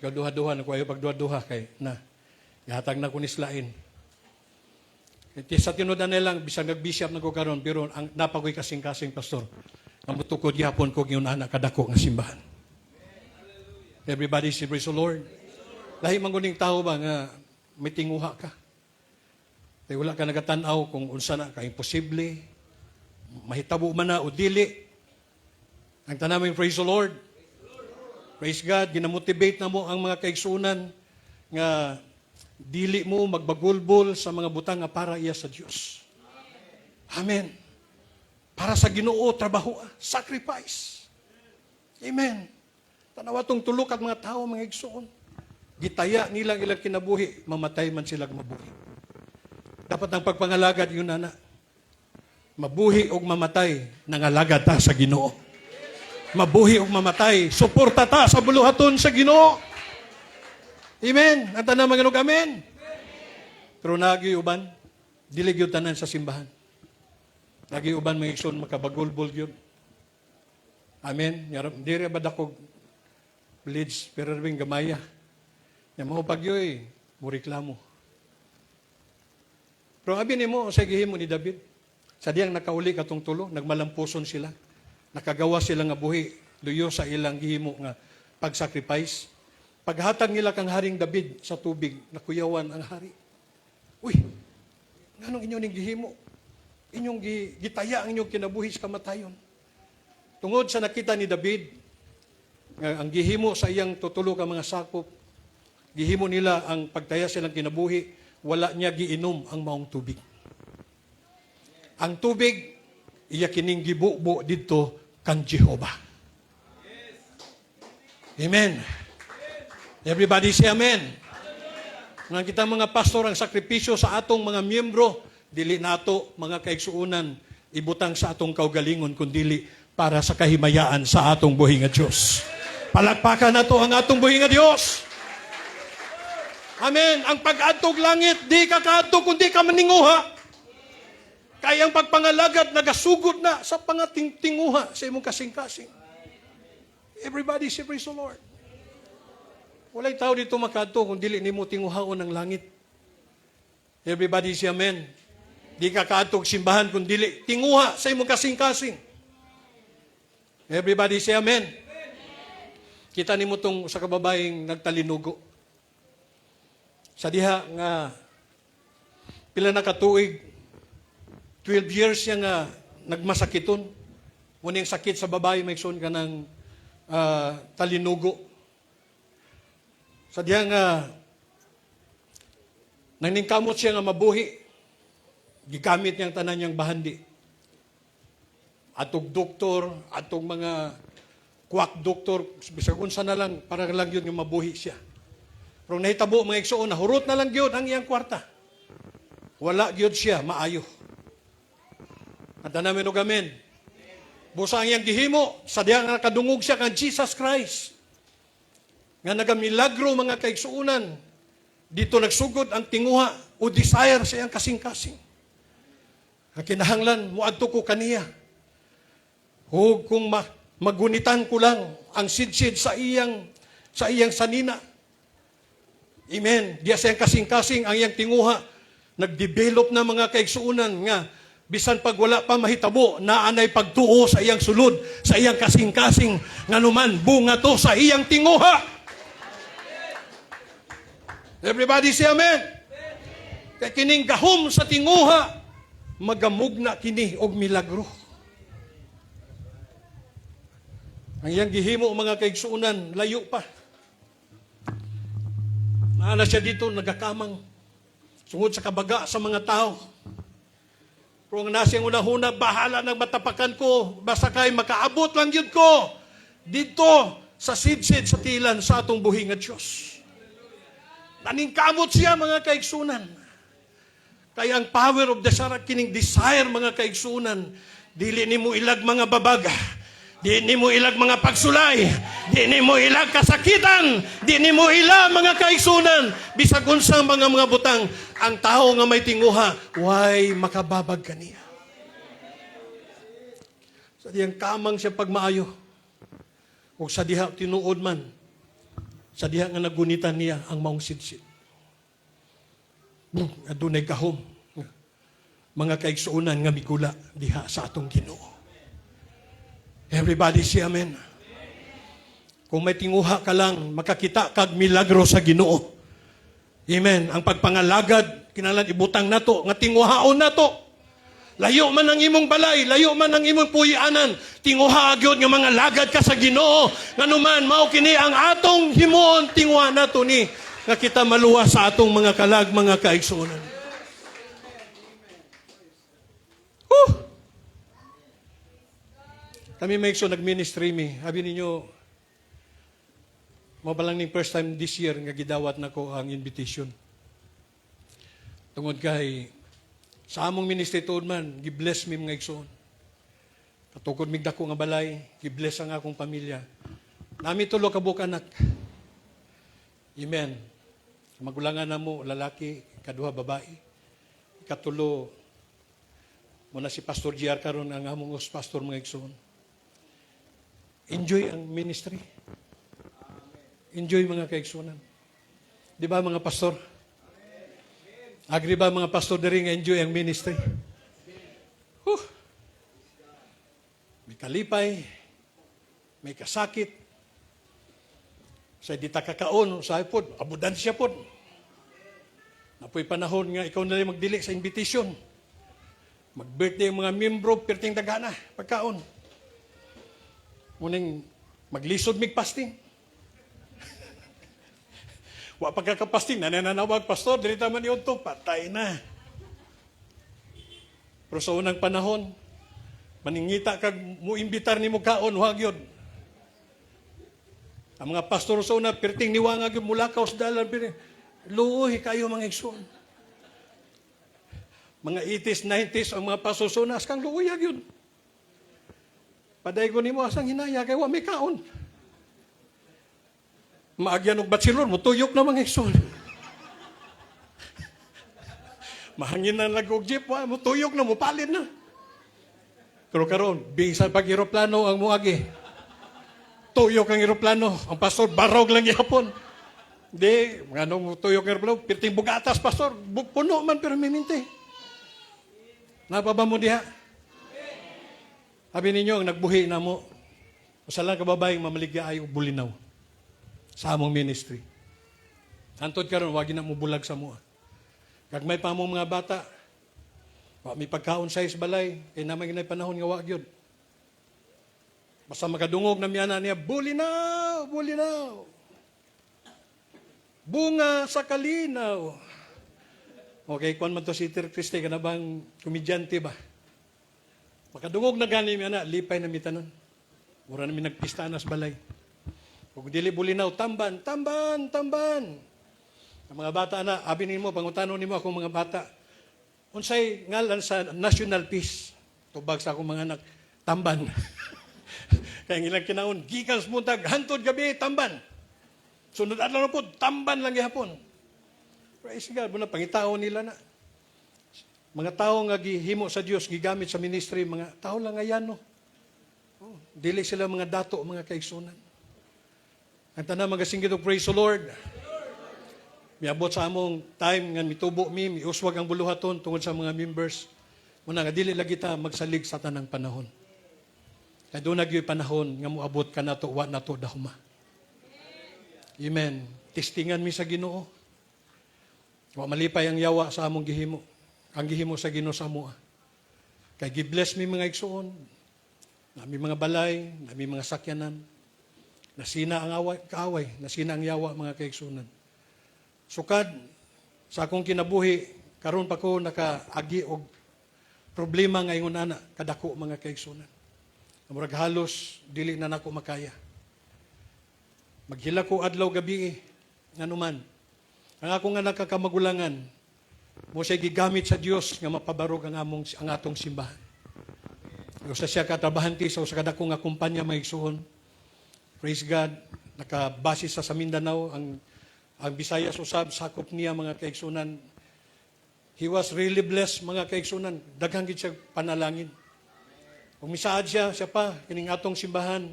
S1: gaduha-duha na ko ayo pagduha-duha kay na. Gihatag na ko ni Slain. Iti sa tinudan nilang, bisang nag-bishop na ko karon pero ang napagoy kasing-kasing pastor. Ang mutukod yapon ko yung anak kadako nga simbahan. Everybody say praise the Lord. Lahi man guning tao ba nga may tinguha ka. Kaya wala ka nagatanaw kung unsa na ka imposible, mahitabo man na o dili. Ang tanaming praise the Lord. Praise God, ginamotivate na mo ang mga kaigsunan nga dili mo magbagulbol sa mga butang nga para iya sa Dios. Amen. Para sa Ginoo trabaho, sacrifice. Amen. Tanawa tong tulok at mga tao mga igsoon. Gitaya nilang ilang kinabuhi, mamatay man sila mabuhi. Dapat ang pagpangalagad yun na. Mabuhi o mamatay, nangalagad ta sa Ginoo. Mabuhi o mamatay, suporta ta sa buluhaton sa Ginoo. Amen. Ang tanan mga Ginoo, amen. Pero nagiuban, dili gyud tanan sa simbahan. Nagiuban mga igsoon makabagulbol gyud. Amen. Diri ba dakog leads pero ring gamaya. Ya mo pagyoy, mo reklamo. Pero abi nimo sa gihimo ni David. Sa diyang nakauli katong tulo, nagmalampuson sila. Nakagawa sila nga buhi, luyo sa ilang gihimo nga pag-sacrifice. Paghatag nila kang Haring David sa tubig, nakuyawan ang hari. Uy, nganong inyo ning gihimo? Inyong gitaya ang inyong kinabuhi sa kamatayon. Tungod sa nakita ni David, nga ang gihimo sa iyang tutulo ka mga sakop, gihimo nila ang pagtaya silang kinabuhi, wala niya giinom ang maong tubig. Ang tubig, iya kining gibubo dito kang Jehovah. Amen. Everybody say amen. Nga kita mga pastor, ang sakripisyo sa atong mga miyembro, dili nato mga kaigsuunan, ibutang sa atong kaugalingon, kundili para sa kahimayaan sa atong buhi nga Diyos. Palakpakan nato ang atong buhi nga Diyos. Amen. Ang pag-adtog langit, di ka kaadtog kundi ka maninguha. Kaya ang pagpangalagad, nagasugod na sa pangating-tinguha sa imong kasing-kasing. Everybody say praise the Lord. Walay tao dito makadto kung dili nimo tinguhaon ang langit. Everybody say amen. Di ka kaadtog simbahan kung dili tinguha sa imong kasing-kasing. Everybody say amen. Kita nimo tong sa kababaeng nagtalinugo. Sa diha nga pila na katuig, 12 years siya nga nagmasakiton. Muning sakit sa babae, may son ka ng talinugo. Sa diya nga, naningkamot siya nga mabuhi. Gigamit niyang tanan niyang bahandi. Atong doktor, atong mga kuwak doktor, bisagun sa na lang, para lang yun yung mabuhi siya. Pero nahitabo mga igsoon, nahurot na lang yun ang iyang kwarta. Wala yun siya, maayo. At namin og amen. Busa ang iyang gihimo, sa diya nga nakadungog siya kang Jesus Christ. Nga nagamilagro mga kaigsuunan, dito nagsugod ang tinguha o desire sa iyang kasing-kasing. Ang kinahanglan, muadto ko kaniya. O kung magunitan ko lang ang sidsid sa iyang sanina. Amen. Diya sa iyang kasing-kasing, ang iyang tinguha, nagdevelop na mga kaigsuunan nga, bisan pag wala pa mahitabo, naanay pagtuo sa iyang sulod, sa iyang kasing-kasing, nga naman bunga to sa iyang tinguha. Everybody say amen. Kaya kining gahom sa tinguha, magamugna kini og milagro. Ang iyang gihimo mga kaigsuunan, layo pa. Naana siya dito, nagakamang, sungod sa kabaga sa mga tao. Kung nasiyang una-huna, bahala ng matapakan ko, basta kay makaabot lang yun ko, dito sa sidsid sa tilan sa atong buhi nga Diyos. Naningkamot siya mga kaigsunan. Kaya ang power of the sarak, kining desire mga kaigsunan, dili ni mo ilag mga babaga, di ni mo ilag mga pagsulay, di ni mo ilag kasakitan, di ni mo ilag mga kaigsunan, bisag unsang mga butang, ang tao nga may tinguha, way makababag kaniya. Sa diyang kamang siya pagmaayo, o sa diha tinuod man, sa diha nga nagunitan niya ang maong sidsid. Adunay kahom, mga kaigsuunan nga migula diha sa atong Ginoo. Everybody say amen. Kung may tinguha ka lang, makakita kag milagro sa Ginoo. Amen. Ang pagpangalagad, kinalan ibutang nato, nga tinguhaon nato. Layo man ang imong balay, layo man ang imong puy-anan, tinguha gyud nga mga lagad ka sa Ginoo. Nganuman mao kini ang atong himuon tinguha nato ni nga kita maluwas sa atong mga kalag, mga kaigsuonan. Kami may nag-ministry mi. Sabi ninyo, mabalang ning first time this year nga gidawat nako ang invitation. Tungod kay sa among ministry tuod man, gi-bless mi mga igsoon. Katukod mig dako nga balay, gi-bless ang akong pamilya. Nami tulo ka buok anak. Amen. Magulangan na mo, lalaki, kaduha babae. Ikatulo, muna si Pastor JR karon ang among pastor mga igsoon. Enjoy ang ministry. Enjoy mga kaigsuonan. Di ba mga pastor? Agri ba mga pastor diri nga enjoy ang ministry? May kalipay, may kasakit, sa di ta kakaon, sa pod, abudansya pod. Napoy panahon nga ikaw na rin magdili sa invitation. Mag-birthday ang mga membro, perting dagana, pagkaon. Muning maglisod mig fasting. Wa pagkakapasting, nananawag pastor, dili ta man iudto, patay na. Pero sa unang panahon, maningita kag muimbitar nimo kaon, wag yun. Ang mga pastor sa una, perting niwangag yung mulakaw sa dalan, luoy kayo mga igsoon. Mga 80s, 90s, ang mga pastor sa una, askang luoyag yun. Paday ko nimo asang hinaya, kaya wa may kaon. Maagyan og bachelor, mutuyok na mga igsoon. Mahangin na nag-og jeep, mutuyok na, mupalin na. Pero karon, bisan pag eroplano ang muagi. Tuyok ang eroplano. Ang pastor, barog lang yapon. Di, mga nung tuyok ang eroplano, pirting bugatas, pastor. Puno man, pero miminti. Napaba mo diha? Sabi ninyo, ang nagbuhi na mo, masalang kababayang mamaligya ay bulinaw sa among ministry. Antod karon wagi na mo bulag sa mua. Kag may pa mo mga bata, may pagkaon sa balay, kay naman ginay panahon nga wag yun. Basta makadungog na miyana niya, bulinaw, bulinaw. Bunga sa kalinaw. Okay, kung man to si Ter Christe, ka na bang komedyante ba? Makadungog na gani miyana, lipay na mitanon. Mura namin nagpista na sa balay. Kung dili bulinaw, tamban, tamban, tamban. Ang mga bata na, abi nimo, pangutanon nimo akong mga bata. Unsay ngalan sa national peace. Tubag sa akong mga anak, tamban. Kaya ilang kinaon, gikan sa muntag, hantod gabi, tamban. Sunod adlaw na po, tamban lang gihapon. Praise God, muna pangitaon nila na. Mga tao nga gihimo sa Dios, gigamit sa ministry, mga tao lang ayan, no? Oh, dili sila mga dato, mga kaigsunan. Ang tanan magasinggit og praise the Lord. Miabot sa among time nga mitubo mi, miuswag ang buluhaton tungod sa mga members. Muna nga dili lagi ta magsalig sa tanang panahon. Kaya doon nagyoy panahon nga moabot ka nato, wa nato dahuma. Amen. Testingan mi sa Ginoo. Wa malipay ang yawa sa among gihimo. Ang gihimo sa Ginoo sa amoa. Kay gi-bless mi mga igsuon. Nami mga balay, nami mga sakyanan. Nasina ang kaaway, nasina ang yawa mga kaigsunan. Sukad sa akong kinabuhi, karon pa ko nakaagi og problema ngayon ana kadako mga kaigsunan. Murag halos dili na nako makaya. Maghila ko adlaw gabi nganuman. Ang akong nga nakakamagulangan mo siya gigamit sa Dios nga mapabarog ang atong simbahan. Usa siya katrabahanti sa usa kadako nga kumpanya maigsuon. Praise God, nakabase sa Mindanao, ang Visayas usab, sakop niya mga kaigsunan. He was really blessed mga kaigsunan. Daghang gid siya panalangin. Kung misaad siya pa, kining atong simbahan,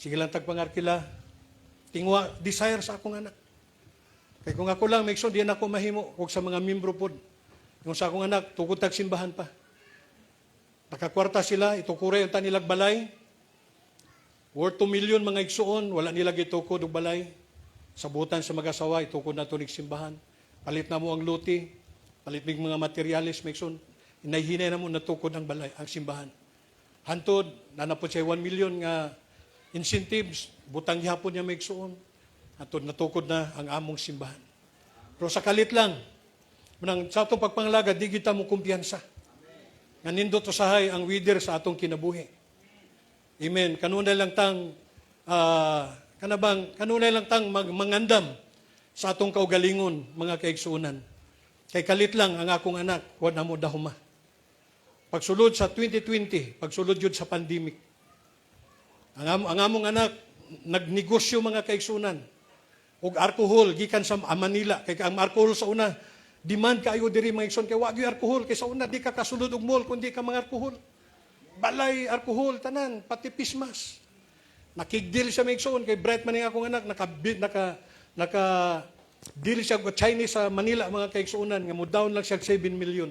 S1: sige lang tagpangarkila, tingwa, desire sa akong anak. Kaya kung ako lang, maigsoon, di na ako mahimo, kung sa mga membro po. Yung sa akong anak, tukod tag simbahan pa. Nakakwarta sila, itukure yung tanilag balay, worth 2 million mga igsuon, wala nila gitukod og balay. Sabutan sa mag-asawa, itukod na tunig simbahan. Palit na mo ang luti, palit mig mga materialis, mga igsuon. Inahinay na mo natukod ang balay, ang simbahan. Hantod, nanapod siya 1 million nga incentives, butang gihapon niya may igsuon. Hantod, natukod na ang among simbahan. Pero sa kalit lang, manang sa atong pagpangalaga, di kita mo kumpiyansa. Nga nindot usahay ang wider sa atong kinabuhi. Amen. Kanunay lang tang, kanunay lang tang mangandam sa atong kaugalingon, mga kaigsuunan. Kay kalit lang ang akong anak, huwag na mo dahuma. Pagsulod sa 2020, pagsulod yun sa pandemic, ang among anak, nagnegosyo mga kaigsunan, og alcohol, gikan sa Manila, kay ang alcohol sa una, demand kayo diri mga igsoon, kay wag yung alcohol, kay sa una, di ka kasulod og mall, kundi ka mga alcohol. Balay, alcohol, tanan, pati pismas. Nakigdeal siya mga igsoon, kay bright man yung akong anak, deal siya with Chinese sa Manila, mga kaigsuunan, nga mo down lang siya 7 million.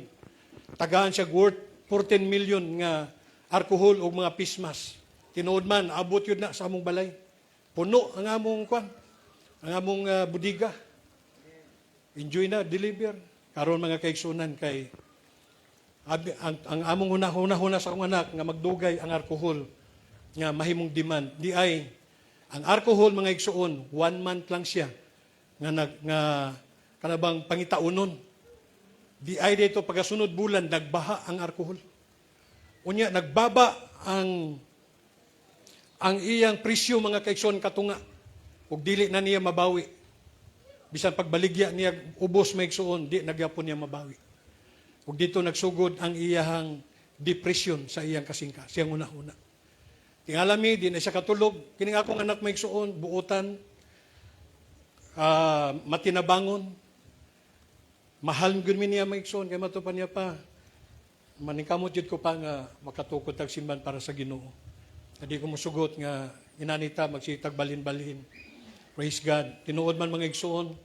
S1: Tagaan siya worth 14 million nga alcohol o mga pismas. Tinuod man, abot yun na sa among balay. Puno ang among kwan, ang among budiga. Enjoy na, deliver. Karon mga kaigsuunan kay ang among hunahuna sa akong anak nga magdugay ang alcohol nga mahimong demand. Di ay, ang alcohol mga igsuon, 1 month lang siya nga kanabang pangitaunon. Di ay dito pagkasunod bulan, nagbaha ang alcohol. Unya, nagbaba ang iyang presyo mga kaigsoon katunga. Ug dili na niya mabawi. Bisan pagbaligya niya ubos maigsuon, di nagyapon niya mabawi. Ug dito nagsugod ang iyang depression sa iyang kasingka, siyang una-una. Tingalami, di na siya katulog. Kining akong anak maigsuon, buutan, matinabangon. Mahal gud mi niya maigsoon, kay matupan niya pa. Maningkamot jud ko pa nga makatukod tag simbahan para sa Ginoo. Kadi ko mosugot nga inanita magsitag balin-balin. Praise God. Tinuod man mga igsoon.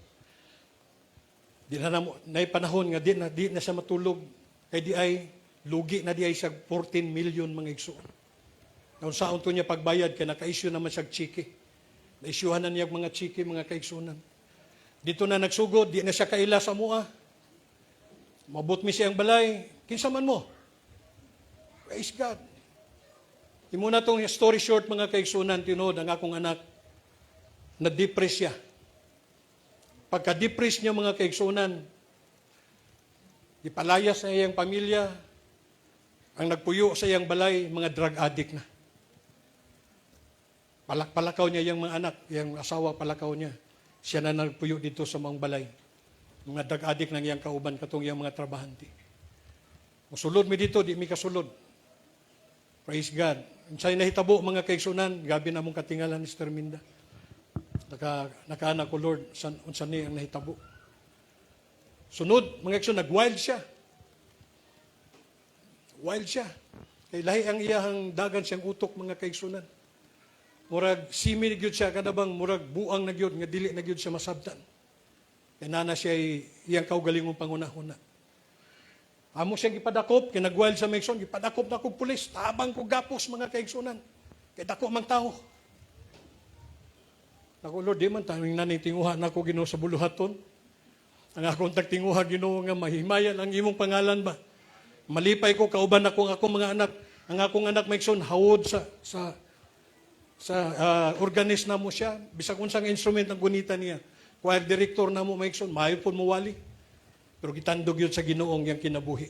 S1: Di na nay panahon nga di na siya matulog. Kay di ay lugi na di ay siya 14 million mga igsoon. Naun saon to niya pagbayad kay naka-issue naman siya chiki. Na-issuehan na niya mga chiki mga kaigsuonan. Dito na nagsugod, di na siya kaila sa mua. Mabot mi siyang balay, kinsa man mo. Praise God. Imo na tong story short mga kaigsuonan, tinuod ang akong anak na-depress siya. Pagka-depress niya mga kaigsuonan, ipalayas sa iyang pamilya, ang nagpuyo sa iyang balay, mga drug addict na. Palakaw niya yung mga anak, yung asawa palakaw niya. Siya na nagpuyo dito sa mga balay. Mga drug addict ng iyang kauban, katong iyang mga trabahante. Musulod mi dito, di mi kasulod. Praise God. Sa'yo nahitabo mga kaigsunan, gabi na mong katingalan ni Sister Minda. Nakaanak ko, Lord, unsan ni ang nahitabo. Sunod, mga kaigsunan, nag-wild siya. Wild siya. Kay lahi ang iyahang dagan siyang utok mga kaigsunan. Murag simi na gyud siya, kadabang murag buang na gyud, nga dili na gyud siya masabtan. Kaya nana siya iyang kaugalingong pangunahuna. Amo siya gipadakop, kaya nag-wild sa Megson, gipadakop na ko pulis, tabang ko gapos mga kaigsunan. Kaya dako mang tao. Ako, Lord, di man tanging nanitinguha na ako Ginoo sa buluhaton. Ang akong tagtinguha Ginoo nga mahimayan ang imong pangalan ba? Malipay ko, kauban ako ang akong mga anak. Ang akong anak Megson, hawod sa organist na mo siya. Bisag unsang instrument ang gunita niya. Choir director na mo Megson, mayo po mo wali. Pero gitandog yun sa Ginoong yang kinabuhi.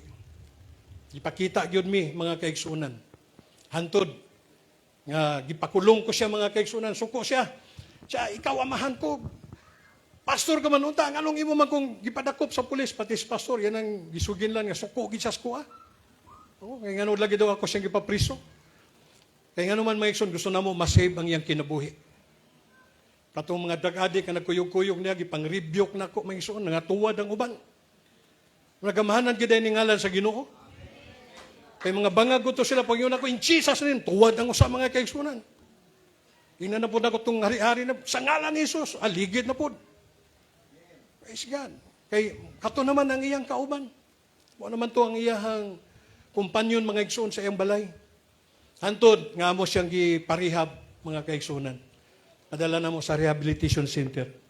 S1: Ipakita yun mi, mga kaigsunan. Hantod. Nga, gipakulong ko siya, mga kaigsunan. Suko siya. Siya, ikaw amahan ko. Pastor ka man unta. Anong imo man kung gipadakop sa pulis, pati si pastor, yan ang gisugin lang. Nga, suko, gisas ko kaya nga lagi daw ako siyang gipapriso. Kaya nga naman, mga kaigsunan, gusto na mo masave ang yang kinabuhi. Katong mga drug addict na nagkuyog-kuyog niya, gipang-rebuke na ko, mga kaigsunan, nangatuwad ang uban. Nagamahanan giday ni ngalan sa Ginoo. Kay mga bangag ko to sila pag yun ako in Jesus rin tuwad ang usa mga kaigsunan. Ina na po na ko tong hari-hari na sa ngalan ni Jesus, aligid na po. Praise God. Kay kato naman ang iyang kauban. Mo naman to ang iyang kumpanyon mga igsoon sa iyang balay. Hantod nga mo siyang giparehab mga kaigsunan. Adala na mo sa rehabilitation center.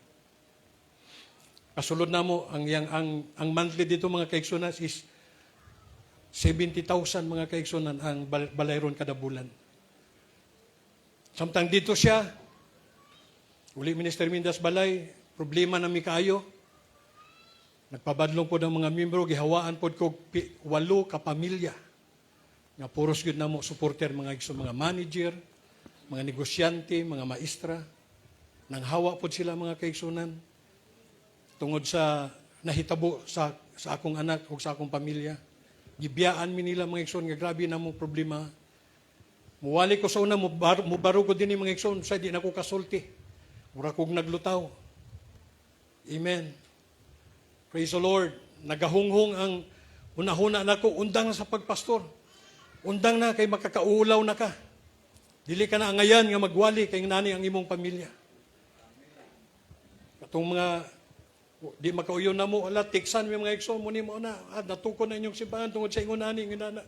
S1: Kasulod na mo ang monthly dito mga kaigsunas is 70,000 mga kaigsunan ang balayron kada bulan. Samtang dito siya, uli Minister Mindas Balay, problema na mi kaayo. Nagpabadlong po ng mga membro, gihawaan po ko 8 ka pamilya. Nga puros yun na mo supporter mga igsoon, mga manager, mga negosyante, mga maestra. Nang hawa po sila mga kaigsunan tungod sa nahitabo sa akong anak o sa akong pamilya. Gibiyaan mi nila mga igsoon nga grabe na mo problema. Muwali ko sa una, mubaro ko din mga igsoon, sa di na ko kasulti. Mura kong naglutaw. Amen. Praise the Lord. Nagahunghong ang unahuna na ko, undang na sa pagpastor. Undang na kay makakaulaw na ka. Dili ka na angayan nga magwali kay nani ang imong pamilya. Katong mga di makauyon na mo, ala, tiksan mo mga igsoon mo ni mo na, natuko na inyong simbahan tungod sa ingon nani, ingon na.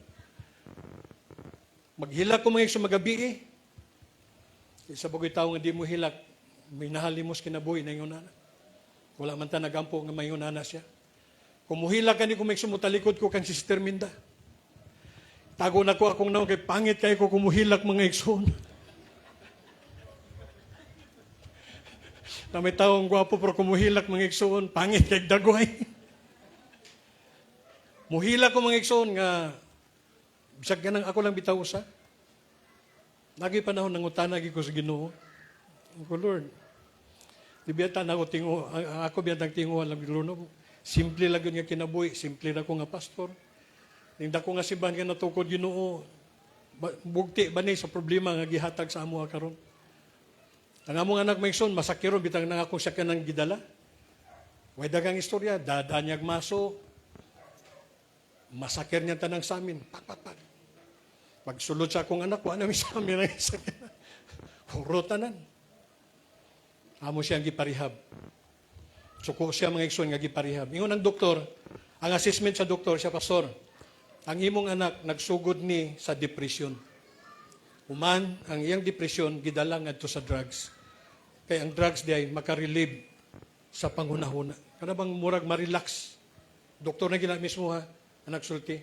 S1: Maghilak ko mga igsoon magabi Isa bagoy tao nga di mo hilak, may nahalimos kinabuhi na ingon na. Wala man ta nagampo nga may ingon na siya. Kung muhilak ka ni kung may igsoon mo talikod ko kang Sister Minda. Tago na ko akong naon kay pangit kayo ko kumuhilak mga igsoon. Na may taong gwapo pero kumuhilak mga igsoon, pangit kay dagway. Muhilak ko mga igsoon nga bisag ganang ako lang bitaw sa. Lagi panahon nangutana gi ko sa Ginoo. Ko Lord. Di biyata na ako tingo, ako biyatang tingo lang Lord. Simple lang yun nga kinabuhi, simple na ko nga pastor. Ning dako nga simbahan nga natukod Ginoo. Bugti ba ni sa problema nga gihatag sa amo karon? Ang among anak Mason, masakiro bitang nang akong siya kanang gidala. Way dagang istorya, dadanyag maso. Masakir niya tanang sa amin. Pak. Pagsulod sa akong anak, wala namin sa amin ang isakir. Hurotanan. Amo siya ang giparihab. Suko siya mga igsoon nga giparihab. Ingon ang doktor, ang assessment sa doktor, siya pastor, ang imong anak nagsugod ni sa depression. Human, ang iyang depression, gidala ngadto sa drugs. Kaya ang drugs di ay makarelieve sa panghunahuna. Kana bang murag ma-relax. Doktor na gina mismo ha, anak sulti.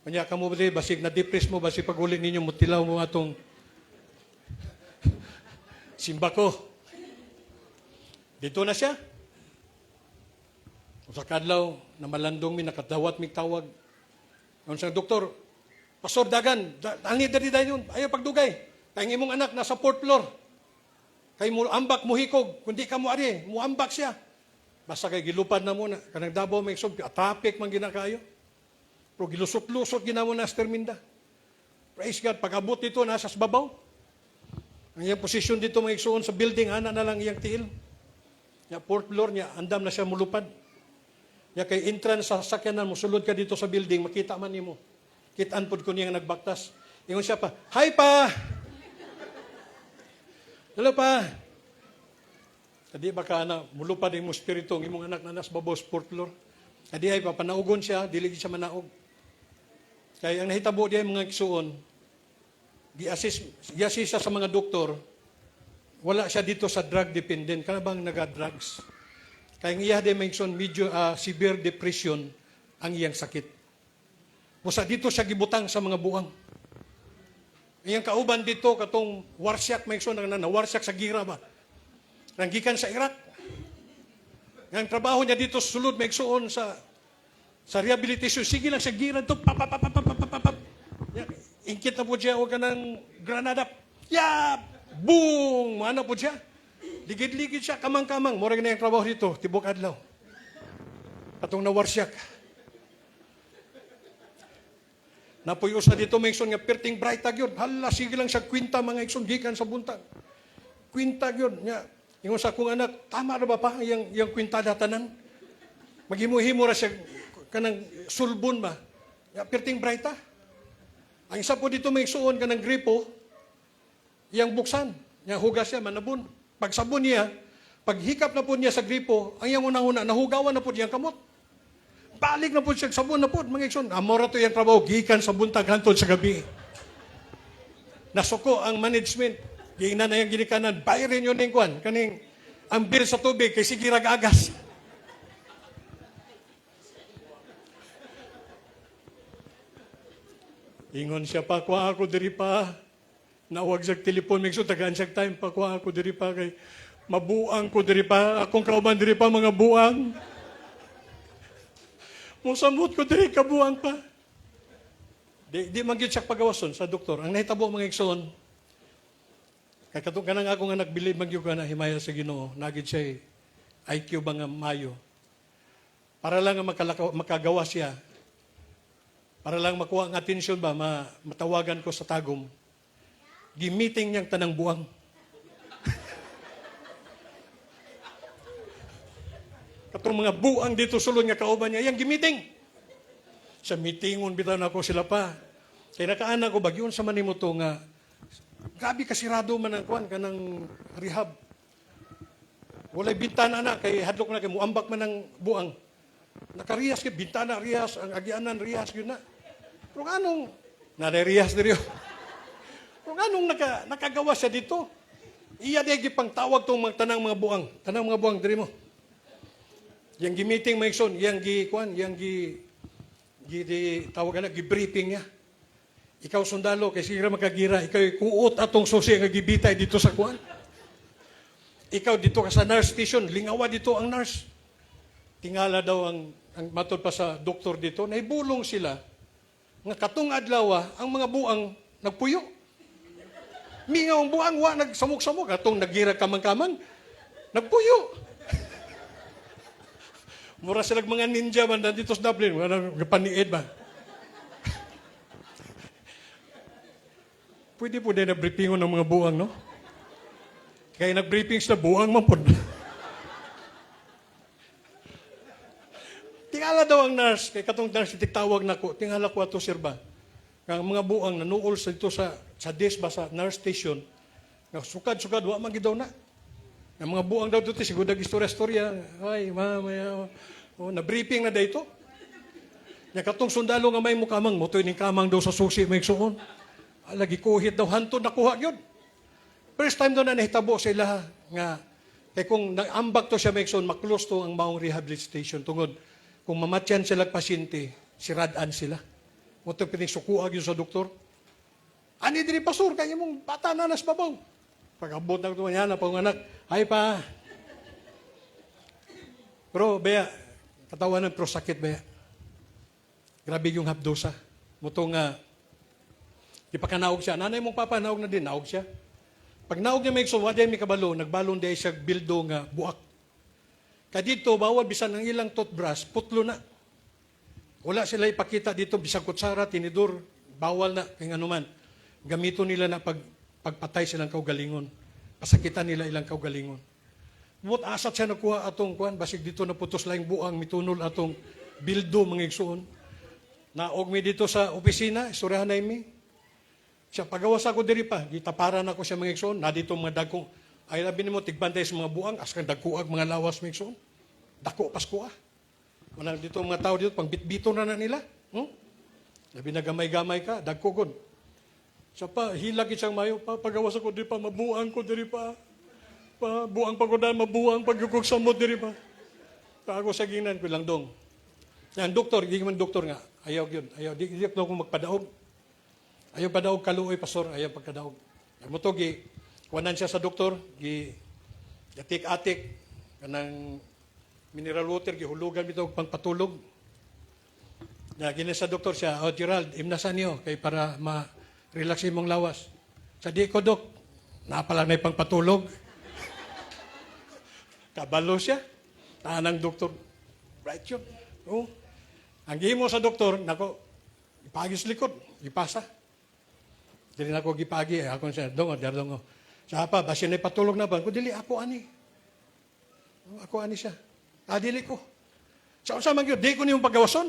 S1: Kanya ka mo ba basig na-depress mo, basig pag-uli ninyo, mutilaw mo atong simba ko. Dito na siya. Sa kadlaw, na malandong mi, nakadawat mi tawag. Ang sa doktor, Pastor Dagan, ang nidari dahil yun, ayaw pagdugay. Kaya imong anak nasa 4th floor. Kay mo ambak mo hikog, kundi ka mo ari, mo ambak siya. Basta kay gilupad na muna. Kanang Davao may sub, atapik man ginakayo. Pero gilusot-lusot ginamo na Sister Minda. Praise God, pag-abot dito, nasa babaw. Ang iyang posisyon dito mga igsoon sa building, ana na lang iyang tiil. Ya 4th floor niya, andam na siya mulupad. Ya kay entrance sa sakyanan mo, sulod ka dito sa building, makita man nimo. Kitaan po ko niya nagbaktas. Ingon siya pa, "Hi pa! Hello pa!" Kadi baka na, mulupad yung spirito, ang imong anak na nas babos, 4th floor. Kadi ay pa, panaugon siya, dili siya manaog. Kaya ang nahitabo diya mga igsoon, gi-assist siya sa mga doktor, wala siya dito sa drug dependent, kana bang naga-drugs. Kaya ang iya din mga igsoon, medyo severe depression ang iyang sakit. Musa dito siya gibutang sa mga buang. Iyang kauban dito, katong warsyak, may igsoon, warsyak sa gira ba? Nanggikan sa Iraq. Ang trabaho niya dito sulod, may igsoon sa rehabilitation. Sige lang sa gira ito, papapapapapapapap. Ingkit na po siya, huwag ka ng granada. Boom! Ano po siya? Ligid-ligid siya, kamang-kamang. Murag na yung trabaho dito, tibok adlaw. Katong nawarsyak. Napuyo sa dito, may igsoon nga perting bright tag yun. Hala, sige lang sa kwinta, mga igsoon, gikan sa buntag. Kwinta yun. Yung sa akong anak, tama na ba pa yung kwinta datanan? Maghimu-himo ra siya, kanang sulbon ba? Perting bright ta. Ang isa po dito, may igsoon, kanang gripo, yung buksan. Yung hugas siya, manabon. Pag sabon niya, pag hikap na po niya sa gripo, ang yung unang-una, nahugawan na po niya kamot. Balik na po siya, sabon na po, mga igsoon. Amora to yung trabaho, gikan sa buntag hantod sa gabi. Nasuko ang management. Giingnan na yung ginikanan, bayarin yun yung kwan. Kaning, ang bill sa tubig, kay sige rag-agas. Ingon siya pa, kuha ako diri pa. Nawag sa telepon, may tagaan siya time pa, kuha ako diri pa kay mabuang ko diri pa. Akong kauban diri pa mga buang. Musamot ko diri kabuang pa. Di man gyud siya pagawason sa doktor. Ang nahitabo mga igsoon, kay katong kanang ako nga nagbilib man gyud na himaya sa Ginoo, nagid siya IQ ba nga mayo. Para lang nga makagawa siya. Para lang makuha ang atensyon ba, matawagan ko sa tagom. Gi-meeting niyang tanang buang. Katong mga buang dito sulod nga kauban niya, yang gi-meeting. Sa meetingon bitaw na ako sila pa. Kaya nakaan ako bagyon sa manimo to nga grabe kasirado man ang kuan kanang rehab. Walay bintana na kay hadlok na kay muambak man ang buang. Nakariyas kay bintana riyas, ang agianan riyas yun na. Pero anong nareriyas diri? Pero anong nakagawa siya dito? Iya di pang tawag tong mga tanang mga buang. Tanang mga buang diri mo. Yang gi-meeting mga igsoon, yang gi-kuan, yang tawag na, gi-briefing niya. Ikaw sundalo, kay sigira makagira, ikaw kuot atong susi nga gibitay dito sa kuan. Ikaw dito ka sa nurse station, lingawa dito ang nurse. Tingala daw ang matod pa sa doktor dito, naibulong sila nga katong adlaw ang mga buang nagpuyo. Mingaw ang buang wa nagsamok-samok atong nagira kamang-kamang nagpuyo. Mura silang mga ninja man dito sa Dublin, wala paniid ba? Pwede po din na briefingon ng mga buang, no? Kaya nag-briefing sila, buang man po. Tingala daw ang nurse, kaya katong nurse, tawag na ko, tingala ko ato sirba. Ang mga buang nanuol sa dito sa desk ba sa nurse station, nga sukad-sukad, wa man gidaw na. Ang mga buang daw dito, siguro nag-istorya-storya, ay, mamaya, na-briefing na dito. Nga katong sundalo nga may mukamang, mo ning kamang daw sa susi, may suon. Lagi kuhit daw, hantod nakuha yun. First time daw na nahitabo sila nga, kaya kung nag-ambak to siya, may suon, maklose to ang maong rehabilitation. Tungod, kung mamatyan sila pasyente, siradan sila. Mo ito pinagsukuag yun sa doktor. Ani diri pasur, kanya mong bata na nas babaw. Pag-abot na ito niya na panganak, ay pa. Pero, baya, katawanan pero sakit, baya. Grabe yung hapdosa. Muto nga, di pa ka naog siya. Nanay mong papa, naog na din, naog siya. Pag naog niya may ikso, waday may kabalo, nagbalon day siya bildo nga buak. Kaya dito, bawal bisan ang ilang toothbrush, putlo na. Wala sila ipakita dito, bisang kutsara, tinidor, bawal na, kaya anuman. Gamito nila na pagpatay silang kaugalingon. Pasakitan nila ilang kaugalingon. Buot asat siya nakuha atong kuan, basig dito naputos lang buang, mitunol atong bildo mga igsuon. Naog mi dito sa opisina, istoryahan na mi. Siya, pagawas ako diri pa, gitaparan ako siya mga igsoon, na dito mga dagko. Ay labi mo, tigbantay sa mga buang, askan dagkuag mga lawas mga igsoon. Dako, Pasko ah. Manang dito mga tao dito, pang bitbito na nila. Labi na gamay-gamay ka, dagkugod. Siya pa, hilag isang mayo, pagawas ako diri pa, mabuang ko diri pa. Buang pagodan, mabuang pagyukog samot diri pa. Ako sa ginan ko lang dong. Yan, doktor, hindi man doktor nga. Ayaw yun, ayaw. Di ko magpadaog. Ayaw padaog kaluoy, pastor, ayaw pagkadaog. Mo to, kuwanan siya sa doktor, atik-atik, kanang mineral water, gihulugan bitaw pangpatulog. Gina sa doktor siya, Gerald, imnasan niyo, kay para ma-relax mong lawas. Sa di ko, dok, napalang na pangpatulog. Kabalo siya. Tanang doktor, right yun. Oh. Ang gihimo sa doktor, nako, ipagis likod, ipasa. Dili na ako gipagi, ako siya, dongo, dongo. Sa pa, basi na ipatulog na ba? Ko dili, ako ani. Ako ani siya. Dili ko. Sa man yun, di ko niyong pagawason.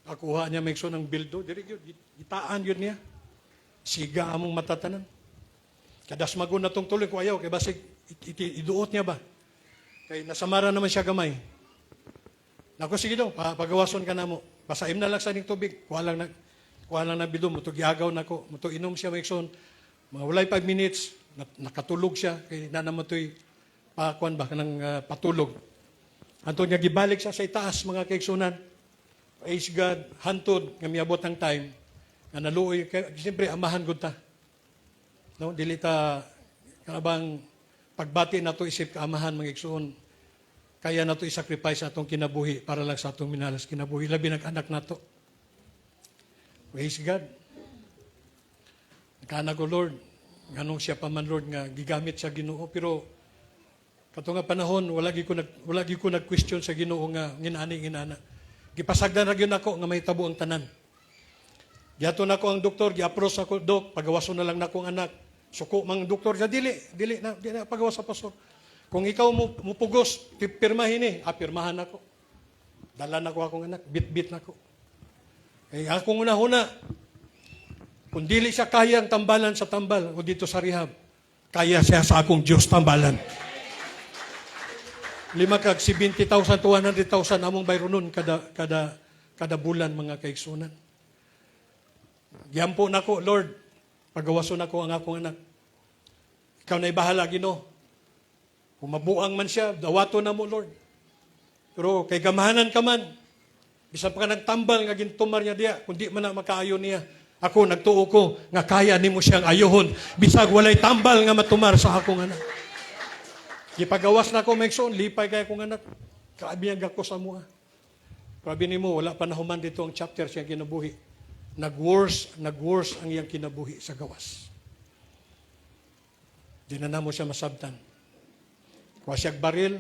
S1: Akuha niya may ng bildo, dili yun, itaan yun niya. Siga among matatanan. Kadas magun na tong tuloy ko ayaw, kay basig, iduot niya ba? Kay nasamara naman siya gamay. Naku, sige daw, pagawason ka na mo. Basaim na lang sa ning tubig. Kuha lang na bildo mo. Ito giagaw na ko. Ito inom siya, Maikson. Mga walay 5 minutes, nakatulog siya. Kaya na naman ito'y pakuan ba, ng patulog. Anto niya, gibalik siya sa itaas, mga kaiksunan. Praise God, hantod, nga miabot ang time. nga naluoy kay siyempre amahan gud ta. No, dili ta kanabang pagbati nato isip kaamahan mga igsoon. Kaya nato i-sacrifice atong kinabuhi para lang sa atong minalas kinabuhi labi ng anak nato. Praise God. Kana ko Lord, nganong siya pa man Lord nga gigamit sa Ginoo pero kato nga panahon wala gi ko nag-question sa Ginoo nga nginani. Gipasagdan ra gyud nako nga may tabo ang tanan. Giato nako ang doktor, gi-approach ako, dok, pagawason na lang nako ang anak. Suko mang doktor sa dili na pagawas sa pastor. Kung ikaw mo pugos, pirmahin pirmahan ako. Dala nako akong anak, bit nako. Eh akong una-una, kung dili siya kayang tambalan sa tambal o dito sa rehab, kaya siya sa akong Diyos tambalan. 70,000, 200,000 among bayro nun kada bulan mga kaigsunan. Giyampo nako, Lord, pagawason nako ang akong anak. Ikaw na ibahala, Ginoo. Kung mabuang man siya, dawato na mo, Lord. Pero kay gamahanan ka man, bisan pa ka nagtambal nga gintumar niya diya, kundi man na makaayo niya. Ako, nagtuo ko, nga kaya ni mo siyang ayohon, bisag walay tambal nga matumar sa akong anak. Gipagawas na ako, Megson, lipay kaya akong anak. Kaabiyag ako sa mua. Grabe ni mo, wala pa nahuman dito ang chapter siya kinabuhi. Nag-worse ang iyang kinabuhi sa gawas. Di na mo siya masabtan. Kuha siyang baril,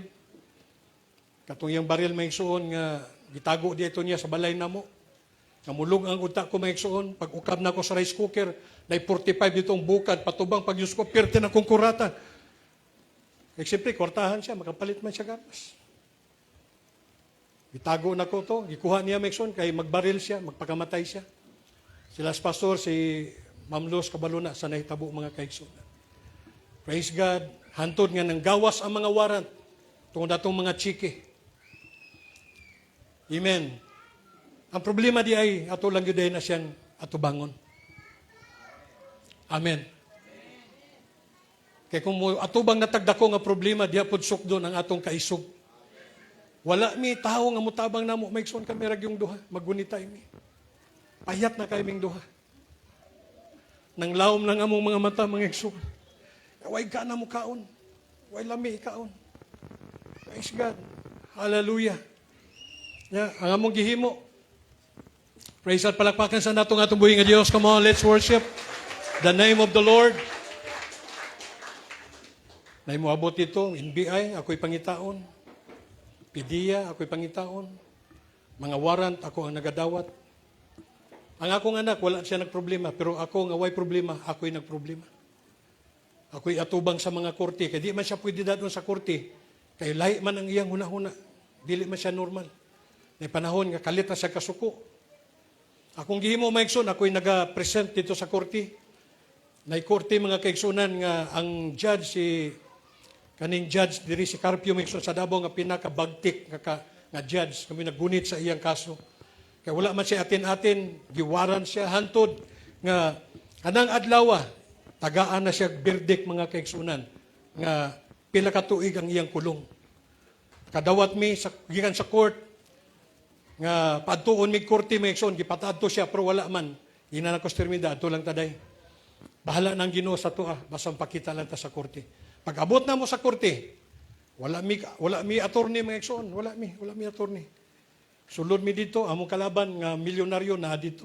S1: katong iyang baril may suon nga gitago dito niya sa balay na mo. Namulog ang utak ko may suon, pag ukab na ako sa rice cooker, na 45 ditong bukad, patubang pag use ko, perte na kong kurata. Eh, siyempre, kwartahan siya, makapalit man siya gapas. Gitago na ko to, gikuha niya may suon, kay magbaril siya, magpakamatay siya. Sila sa pastor, si Ma'am Luz Cabaluna, sa nahitabo mga kaigsunan. Praise God. Hantod nga nang gawas ang mga warrant tungod atong mga chiki. Amen. Ang problema di ay ato lang yun na siyang ato bangon. Amen. Kaya kung ato bang natagdako nga problema, diya pod sukdo ang atong kaisog. Wala mi tao nga mutabang namo, maigsoon kami rag yung duha, magunitay mi. Payat na kaming duha. Nang lawom lang among mga mata, mga igsoon. Way ka na mo kaon. Way lami kaon. Praise God. Hallelujah. Yeah, ang among gihimo. Praise God. Palakpakan sa natong atong buhi nga Dios. Come on, let's worship the name of the Lord. Na moabot ito, NBI, ako'y pangitaon. PDEA, ako'y pangitaon. Mga warrant, ako ang nagadawat. Ang akong anak, wala siya nagproblema. Pero ako nga way problema, ako'y nagproblema. Ako'y atubang sa mga korte. Kaya di man siya pwede doon sa korte. Kaya lahi man ang iyang huna-huna. Dili man siya normal. May panahon nga kalit na siya kasuko. Akong gihimo maigsoon, ako'y naga-present dito sa korte. Nay korte mga kaigsunan nga ang judge kaning judge diri si Carpio maigsoon sa Davao nga pinaka-bagtik nga judge kami naggunit sa iyang kaso. Kaya wala man siya atin-atin, giwaran siya hantod nga kanang adlaw tagaan na siya birdik mga kaigsunan nga pila ka tuig ang iyang kulong. Kadawat mi sa gikan sa court nga padtuon mi korte mi igsoon gipatadto siya pero wala man ina na kostermida adto lang taday. Bahala nang Ginoo sa tuwa basta pakita lang ta sa korte. Pag abot na mo sa korte wala mi attorney mga igsoon, wala mi attorney. Sulod mi dito among kalaban nga milyonaryo na dito.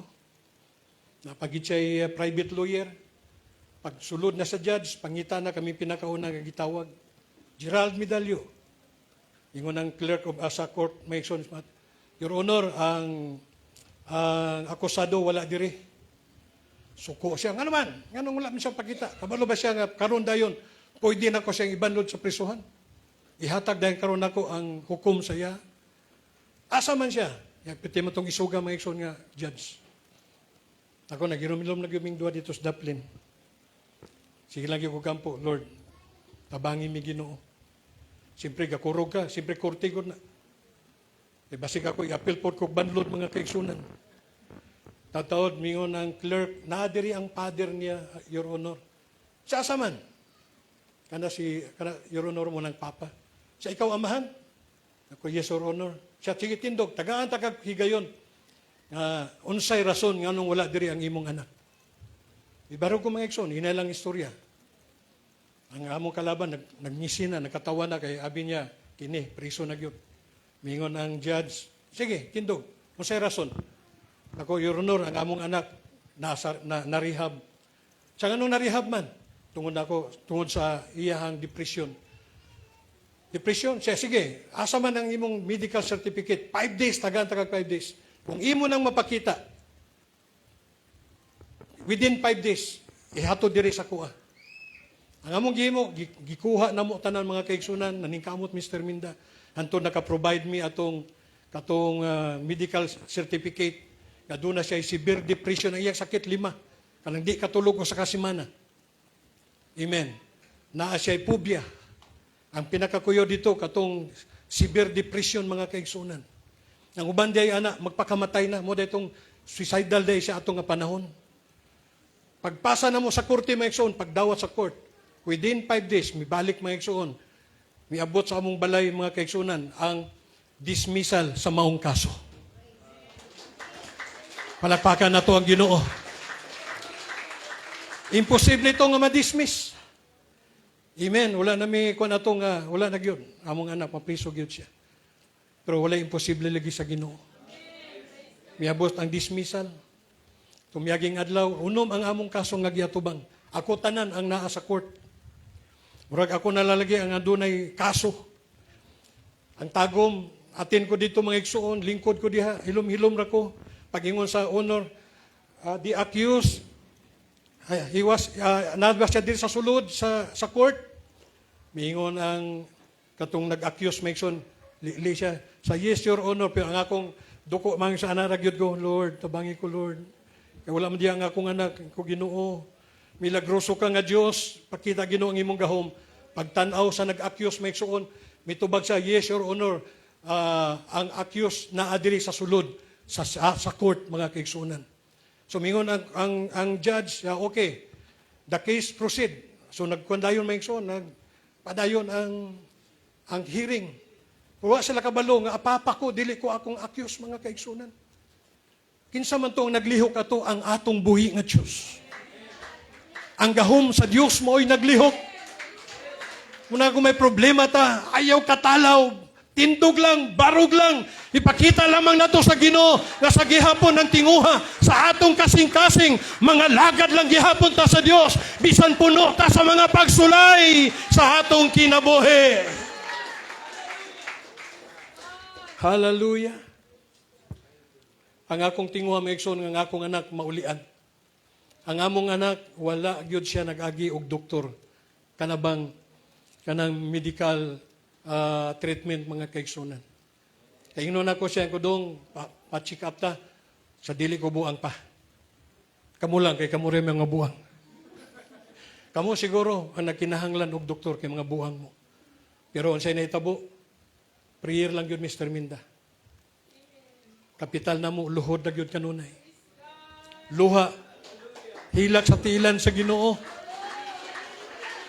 S1: Napagitsay private lawyer. Pag sulod na sa judge, pangita na kami pinakauna nga gitawag. Gerald Medallo. Ingon ang clerk of Asa Court, Mason Smart. Your Honor, ang akusado wala diri. Suko siya. Nga naman, nga nung wala man siyang pakita. Kabalo ba siya nga karon dayon, pwede na ko siyang ibanlod sa prisuhan. Ihatag dahil karon ako ang hukom sa iya. Asa man siya? Piti mo itong isuga mga ikson nga judge. Ako, nagirumilom nagyuming dua dito sa Dublin. Sige lang yung kampo, Lord, tabangin mi Ginoo. Siyempre, gakurog ka. Siyempre, kortigod na. E basig ako, i-appeal po ko banlod mga kaigsunan. Tataod, mingon ang clerk, naadiri ang father niya, Your Honor. Siya asaman. Kana Your Honor mo ng papa. Siya, ikaw amahan? Ako, yes, Your Honor. Siya, sige tindog, tagaan tagag higayon. unsay rason nganong wala diri ang imong anak. Ibaro ko mga igsoon, ina lang istorya. Ang among kalaban nagngisi na, nagkatawa na kay abi niya kini priso na gyud. Mingon ang judge, sige, kindog, unsay rason? Ako, Your Honor, ang among anak na-rehab. Sa ganun na-rehab man, tungod sa iyahang depression. Depression, siya, sige, asa man ang imong medical certificate, 5 days, tagang 5 days. Kung imo nang mapakita, within 5 days, ihatod diri sa kuha. Ang among gihimo, gikuha na mo tanan mga kaigsunan, naningkamot Mr. Minda, hanto naka-provide me katong medical certificate, nga doon na siya severe depression, ang iyang sakit 5, kanang di katulog ko sa kasimana. Amen. Naa siya phobia. Ang pinakakuyo dito, katong severe depression mga kaigsunan. Ang uban day anak, magpakamatay na, mo itong suicidal day siya atong nga panahon. Pagpasa na mo sa korte mga igsoon, pagdawat sa court, within 5 days, mibalik mga igsoon, miabot sa among balay mga kaigsunan, ang dismissal sa maong kaso. Palakpakan na to ang Ginoo. Imposible ito nga ma-dismiss. Amen. Wala na may kuha na ito nga, wala na yun. Among anak, mapriso yun siya. Pero wala imposible lagi sa Ginoo. Miabot ang dismissal. Tumiyaging adlaw, unom ang among kaso nga giatubang. Ako tanan ang naa sa court. Murag ako nalalagi ang adunay kaso. Ang tagom, atin ko dito mga igsuon, lingkod ko diha, hilom-hilom ra ko. Pagingon sa honor, the accused, nadwa siya din sa sulod sa court. Miingon ang katong nag-accuse, Mason, li siya, sa yes, your honor, pero ang akong duko, mang sa anaragyod ko, Lord, tabangi ko, Lord. Kaya wala man diya ang akong anak, ko Ginoo. Milagroso ka nga Diyos, pakita Ginoo ang imong gahom. Pagtanaw sa nag-accuse, Mason, mitubag sa yes, your honor, ang accused na adiri sa sulod, sa court, mga kaigsunan. So, mingon ang judge, okay, the case proceed. So, nagkundayon mga kaigsunan, nagpadayon ang hearing. Pero sila kabalo, nga apapa ko, dili ko akong accuse, mga kaigsunan. Kinsa man to ang naglihok ato ang atong buhi nga Diyos. Ang gahom sa Diyos mo ay naglihok. Muna kung may problema ta, ayaw katalaw, tindog lang, barog lang. Ipakita lamang nato sa Ginoo nga sa gihapon ng tinguha sa atong kasing-kasing, mga lagad lang gihapon ta sa Dios, bisan puno ta sa mga pagsulay sa atong kinabuhi. Hallelujah. Ang akong tinguha maigsoon nga akong anak maulian. Ang among anak wala gyud siya nag-agi og doktor kanang medical treatment mga kaigsunan. Kaya inon ako siya kudong pa-check up ta sa dili ko buang pa. Kamu lang kay kamu rin mga buang. Kamu siguro ang nagkinahanglan og doktor kay mga buang mo. Pero unsay naitabo, prayer lang yun Mr. Minda. Kapital na mo, luhod na yun kanunay. Luha, hilak sa tilan sa Ginoo.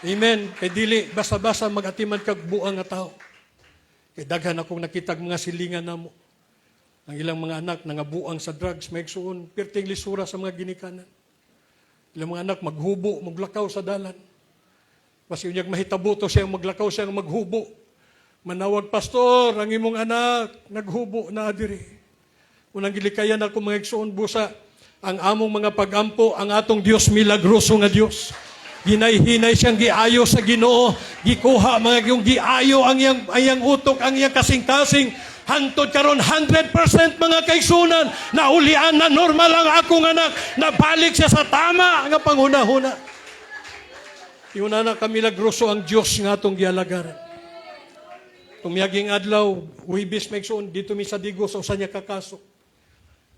S1: Amen. Kay dili, basta-basta mag-atiman kag buang nga tao. Kay daghan akong nakitag mga silingan na mo. Ang ilang mga anak nangabuang sa drugs, may igsuon, pirting lisura sa mga ginikanan. Ilang mga anak maghubo, maglakaw sa dalan. Kasi unyag mahitabo to siya, maglakaw siya, maghubo. Manawag, pastor, ang imong anak, naghubo na adiri. Unang gilikayan ako mga igsuon, busa, ang among mga pagampo, ang atong Diyos milagroso nga Diyos. Ginay-hinay siyang giayo sa Ginoo, gikuha mga yung giayo ang iyang utok, ang iyang kasing-kasing, hantod karon 100% mga kaigsunan, na ulian na normal ang akong anak, nabalik siya sa tama nga panghuna-huna. Yun na kami lagroso ang Diyos nga atong gialagaran. Tumiyaging adlaw, Huwebes maigsuon, dito mi sa Digos, usa niya kakaso.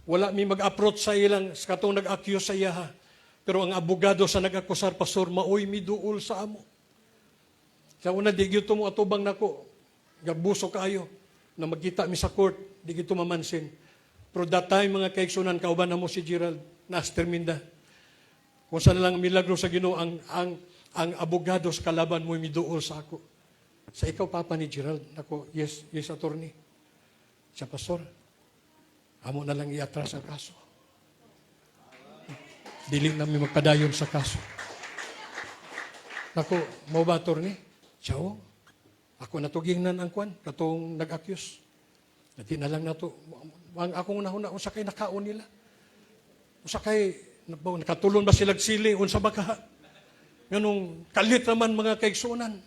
S1: Wala mi mag-approach sa ilang, sa katong nag-accuse sa iya. Pero ang abogado sa nag-akusar, Pastor, maoy mi duol sa amo. Sa una, di gito mo atubang nako. Gabuso kayo na magkita mi sa court, di gito mamansin. Pero that time, mga kaigsunan, kauban na mo si Gerald, Naster Minda. Kung saan lang milagro sa Ginoo, ang abogado sa kalaban mo mi duol sa ako. Sa ikaw, Papa ni Gerald, ako, yes, attorney. Siya, Pastor, amo na lang iatras ang kaso. Dili namin magpadayon sa kaso. Ako, mo ba, attorney? Siya, ako natugingnan ang kwan, katong nag-accuse. Dati na lang na to. Ang akong nahuna, unsa kay nakaon nila. Unsa kay, nakatulon ba silang sili, unsa ba ka? Ganong kalit naman mga kaigsunan.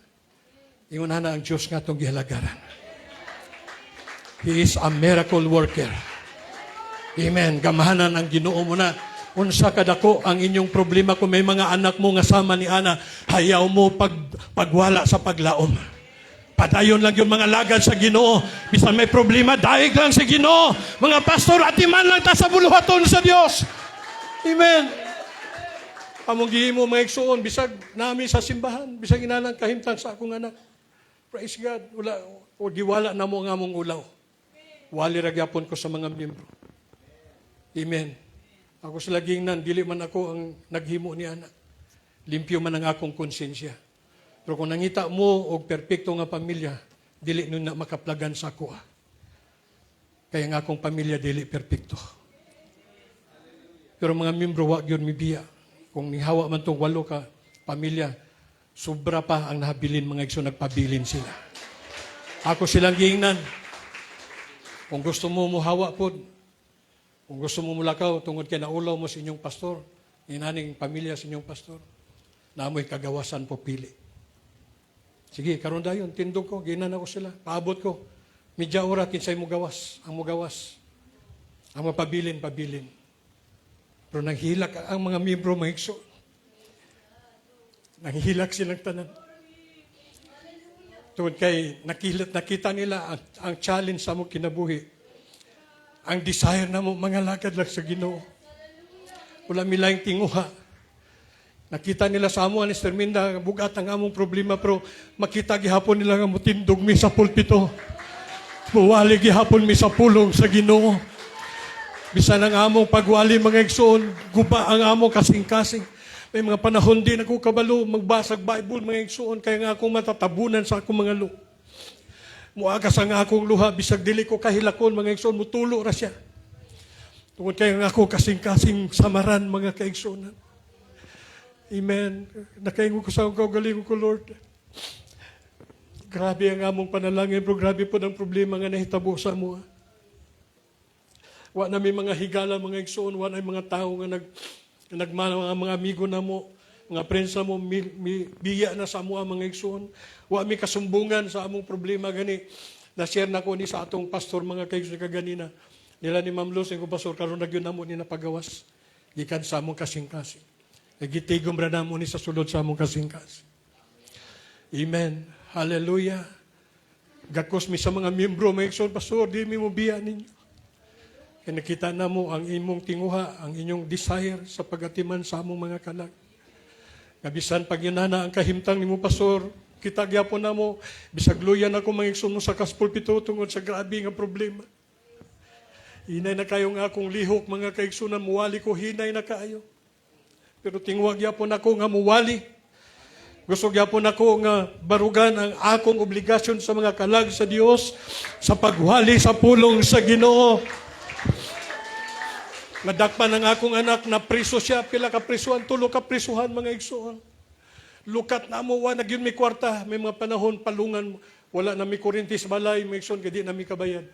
S1: Ingon na ang Diyos nga itong gihalagaran. He is a miracle worker. Amen. Gamahanan ang Ginoo mo na. Unsa kadako ang inyong problema kung may mga anak mo nga sama ni Ana, hayaw mo pagwala sa paglaom. Padayon lang yung mga lagad sa Ginoo. Bisan may problema, daig lang sa Ginoo. Mga pastor, atiman lang ta sa buluhaton sa Dios. Amen. Among gihimo mga igsoon, bisag nami sa simbahan, bisag inalang kahimtang sa akong anak. Praise God. O giwala na mo nga mong ulaw. Wali ragyapon ko sa mga miyembro. Amen. Ako sa laging nan, dili man ako ang naghimo ni anak. Limpyo man ang akong konsensya. Pero kung nangita mo og perpekto nga pamilya, dili nun na makaplagan sa ako. Kaya nga akong pamilya dili perpekto. Pero mga miyembro, wag yun mibiya. Kung nihawa man itong 8 ka pamilya, sobra pa ang nahabilin mga igso, nagpabilin sila. Ako silang giingnan. Kung gusto mo muhawa po, kung gusto mo mulakaw, tungod kay naulaw mo sa inyong pastor, inaning pamilya sa inyong pastor, na amo'y kagawasan po pili. Sige, karon dayon, tindog ko, ginan ako sila, paabot ko, medya ora, kinsay mo gawas, ang mapabilin. Pero nanghilak ang mga miyembro, mga igso. Nanghilak silang tanan. Tungod kay nakita nila ang challenge sa mong kinabuhi. Ang desire na mo, mga lagad lang sa Ginoo. Wala milayang tinguha. Nakita nila sa amo, Mr. Minda, bugat ang among problema, pero makita gihapon nila nga mutindog mi sa pulpito. Muwali gihapon mi sa pulong sa Ginoo. Bisan ang among pagwali mga igsoon, guba ang among kasing-kasing. May mga panahon din ako kabalo, magbasag Bible mga igsoon, kaya nga akong matatabunan sa akong mga luha. Muagas ang akong luha, bisag dili ko kahilakon mga igsoon, mutulo ra siya. Tungod kaya nga ako kasing-kasing samaran mga kaigsoon. Amen. Nakaingon ko sa akong kaugalingon ko, Lord. Grabe ang among panalangin, pero grabe po ang problema nga nahitabo sa mo. Wa na may mga higala, mga igsoon, wa na may mga tao nga nagmana, mga amigo na mo, mga friends na mo, biya na sa mo mga igsoon. Wa may kasumbungan sa among problema gani. Na-share na ko ni sa atong pastor, mga kaigsoon kaganina. Nila ni Ma'am Luz, ko pastor, karon nagyon na mo ni napagawas. Gikan sa among kasing-kasing. Nagitigom ra na mo ni sa sulod sa among kasing-kasing. Amen. Hallelujah. Gakos mi sa mga miyembro, mga igsoon, pastor, di mi mo biya ninyo. Kaya nakita na mo ang imong tinguha, ang inyong desire sa pagatiman sa among mga kalag. Nabisan pag yunana ang kahimtang ni mo, pastor, kita gyapon na mo, bisag luyan ako mga igsoon mo sa kaspulpito tungod sa grabe nga problema. Hinay na kayo nga akong lihok, mga kaigsunan, muwali ko, hinay na kayo. Pero tingwag yapon ako nga muwali. Gusto yapon ako nga barugan ang akong obligasyon sa mga kalag sa Dios sa pagwali sa pulong sa Ginoo. Nadakpan ang akong anak na priso siya, pila ka prisuhan, 3 ka prisuhan mga igsoon. Lukat na mo, wa nagyun may kwarta, may mga panahon palungan, wala na may kurintis balay, mga igsoon, kadi na may kabayad.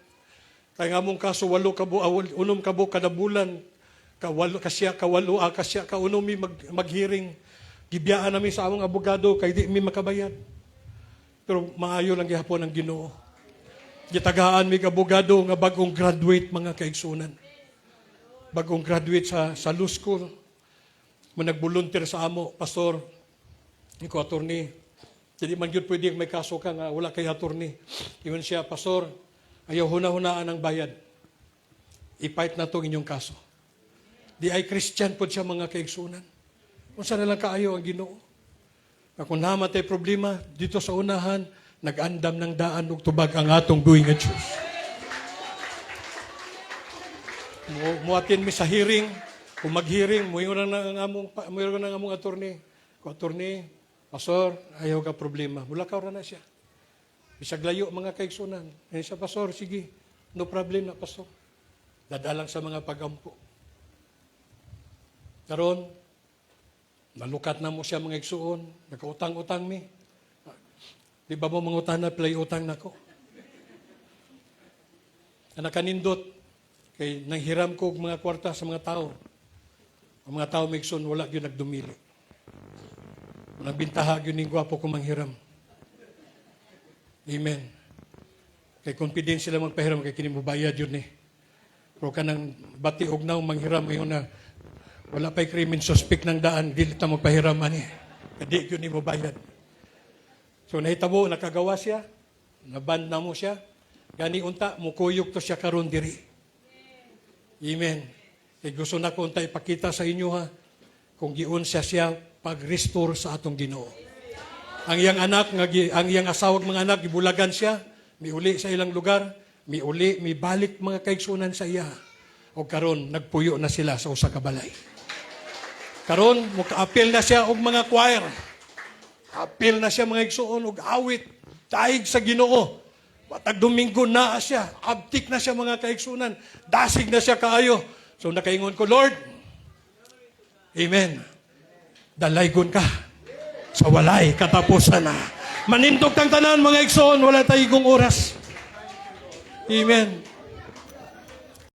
S1: Kaya nga mong kaso, 8 kabo, 6 kabo kada bulan, kasya ka unom mi maghiring. Gibiyaan namin sa among abogado, kay di mi makabayad. Pero maayo lang gihapon ang Ginoo. Gitagaan mi abogado nga bagong graduate mga kaigsunan. Bagong graduate sa law school. Nag-volunteer sa amo, pastor, iko attorney. Jadi man gyud pwede may kaso ka nga wala kay attorney. Iyon siya, pastor, ayaw huna-hunaan ang bayad. I-fight na to inyong kaso. Di ay Christian po siya mga kaigsunan. Kung saan na lang kaayo ang Ginoo. Kung namatay problema, dito sa unahan, nag-andam ng daan ug tubag ang atong buhing nga Diyos. Muatin mi sa hearing, kung mag-hearing, muingon na ng among attorney. Kung attorney, pastor, ayaw ka problema. Mula ka na siya. Bisag layo mga kaigsunan. Siya, pastor, sige, no problem na, pastor. Dadalang sa mga pagampo. Karon, nalukat na mo siya mga igsuon, nakautang-utang mi. Di ba mo mangutang na play utang nako? Nakanindot, kay nanghiram ko og mga kwarta sa mga tao. Ang mga tao may igsuon, wala yun nagdumili. Nagbintaha yun yung gwapo ko manghiram. Amen. Kay confidence sila magpahiram, kay kinimubayad yun eh. Pero kanang bati og naong manghiram, ngayon na wala pa'y krimen suspect ng daan, dilit na magpahiram ani. Kadi yun ni mo bayad. So nahitabo, nakagawa siya, naban na mo siya, gani unta, mukuyog to siya karon diri. Amen. Kay gusto na ko unta ipakita sa inyo ha, kung giun siya pag-restore sa atong Ginoo. Ang iyang anak, ang iyang asawag mga anak, gibulagan siya, miuli sa ilang lugar, mibalik mga kaigsunan sa iya. O karon nagpuyo na sila sa usa ka balay. Karon muka-appeal na siya og mga choir. Appeal na siya mga igsuon og awit, daig sa Ginoo. Matag Domingo na siya, abtik na siya mga kaigsunan, dasig na siya kaayo. So nakaingon ko, Lord, Amen. Dalaygon ka sa walay katapusan na. Manindog tang tanan mga igsoon, wala tayong oras. Amen.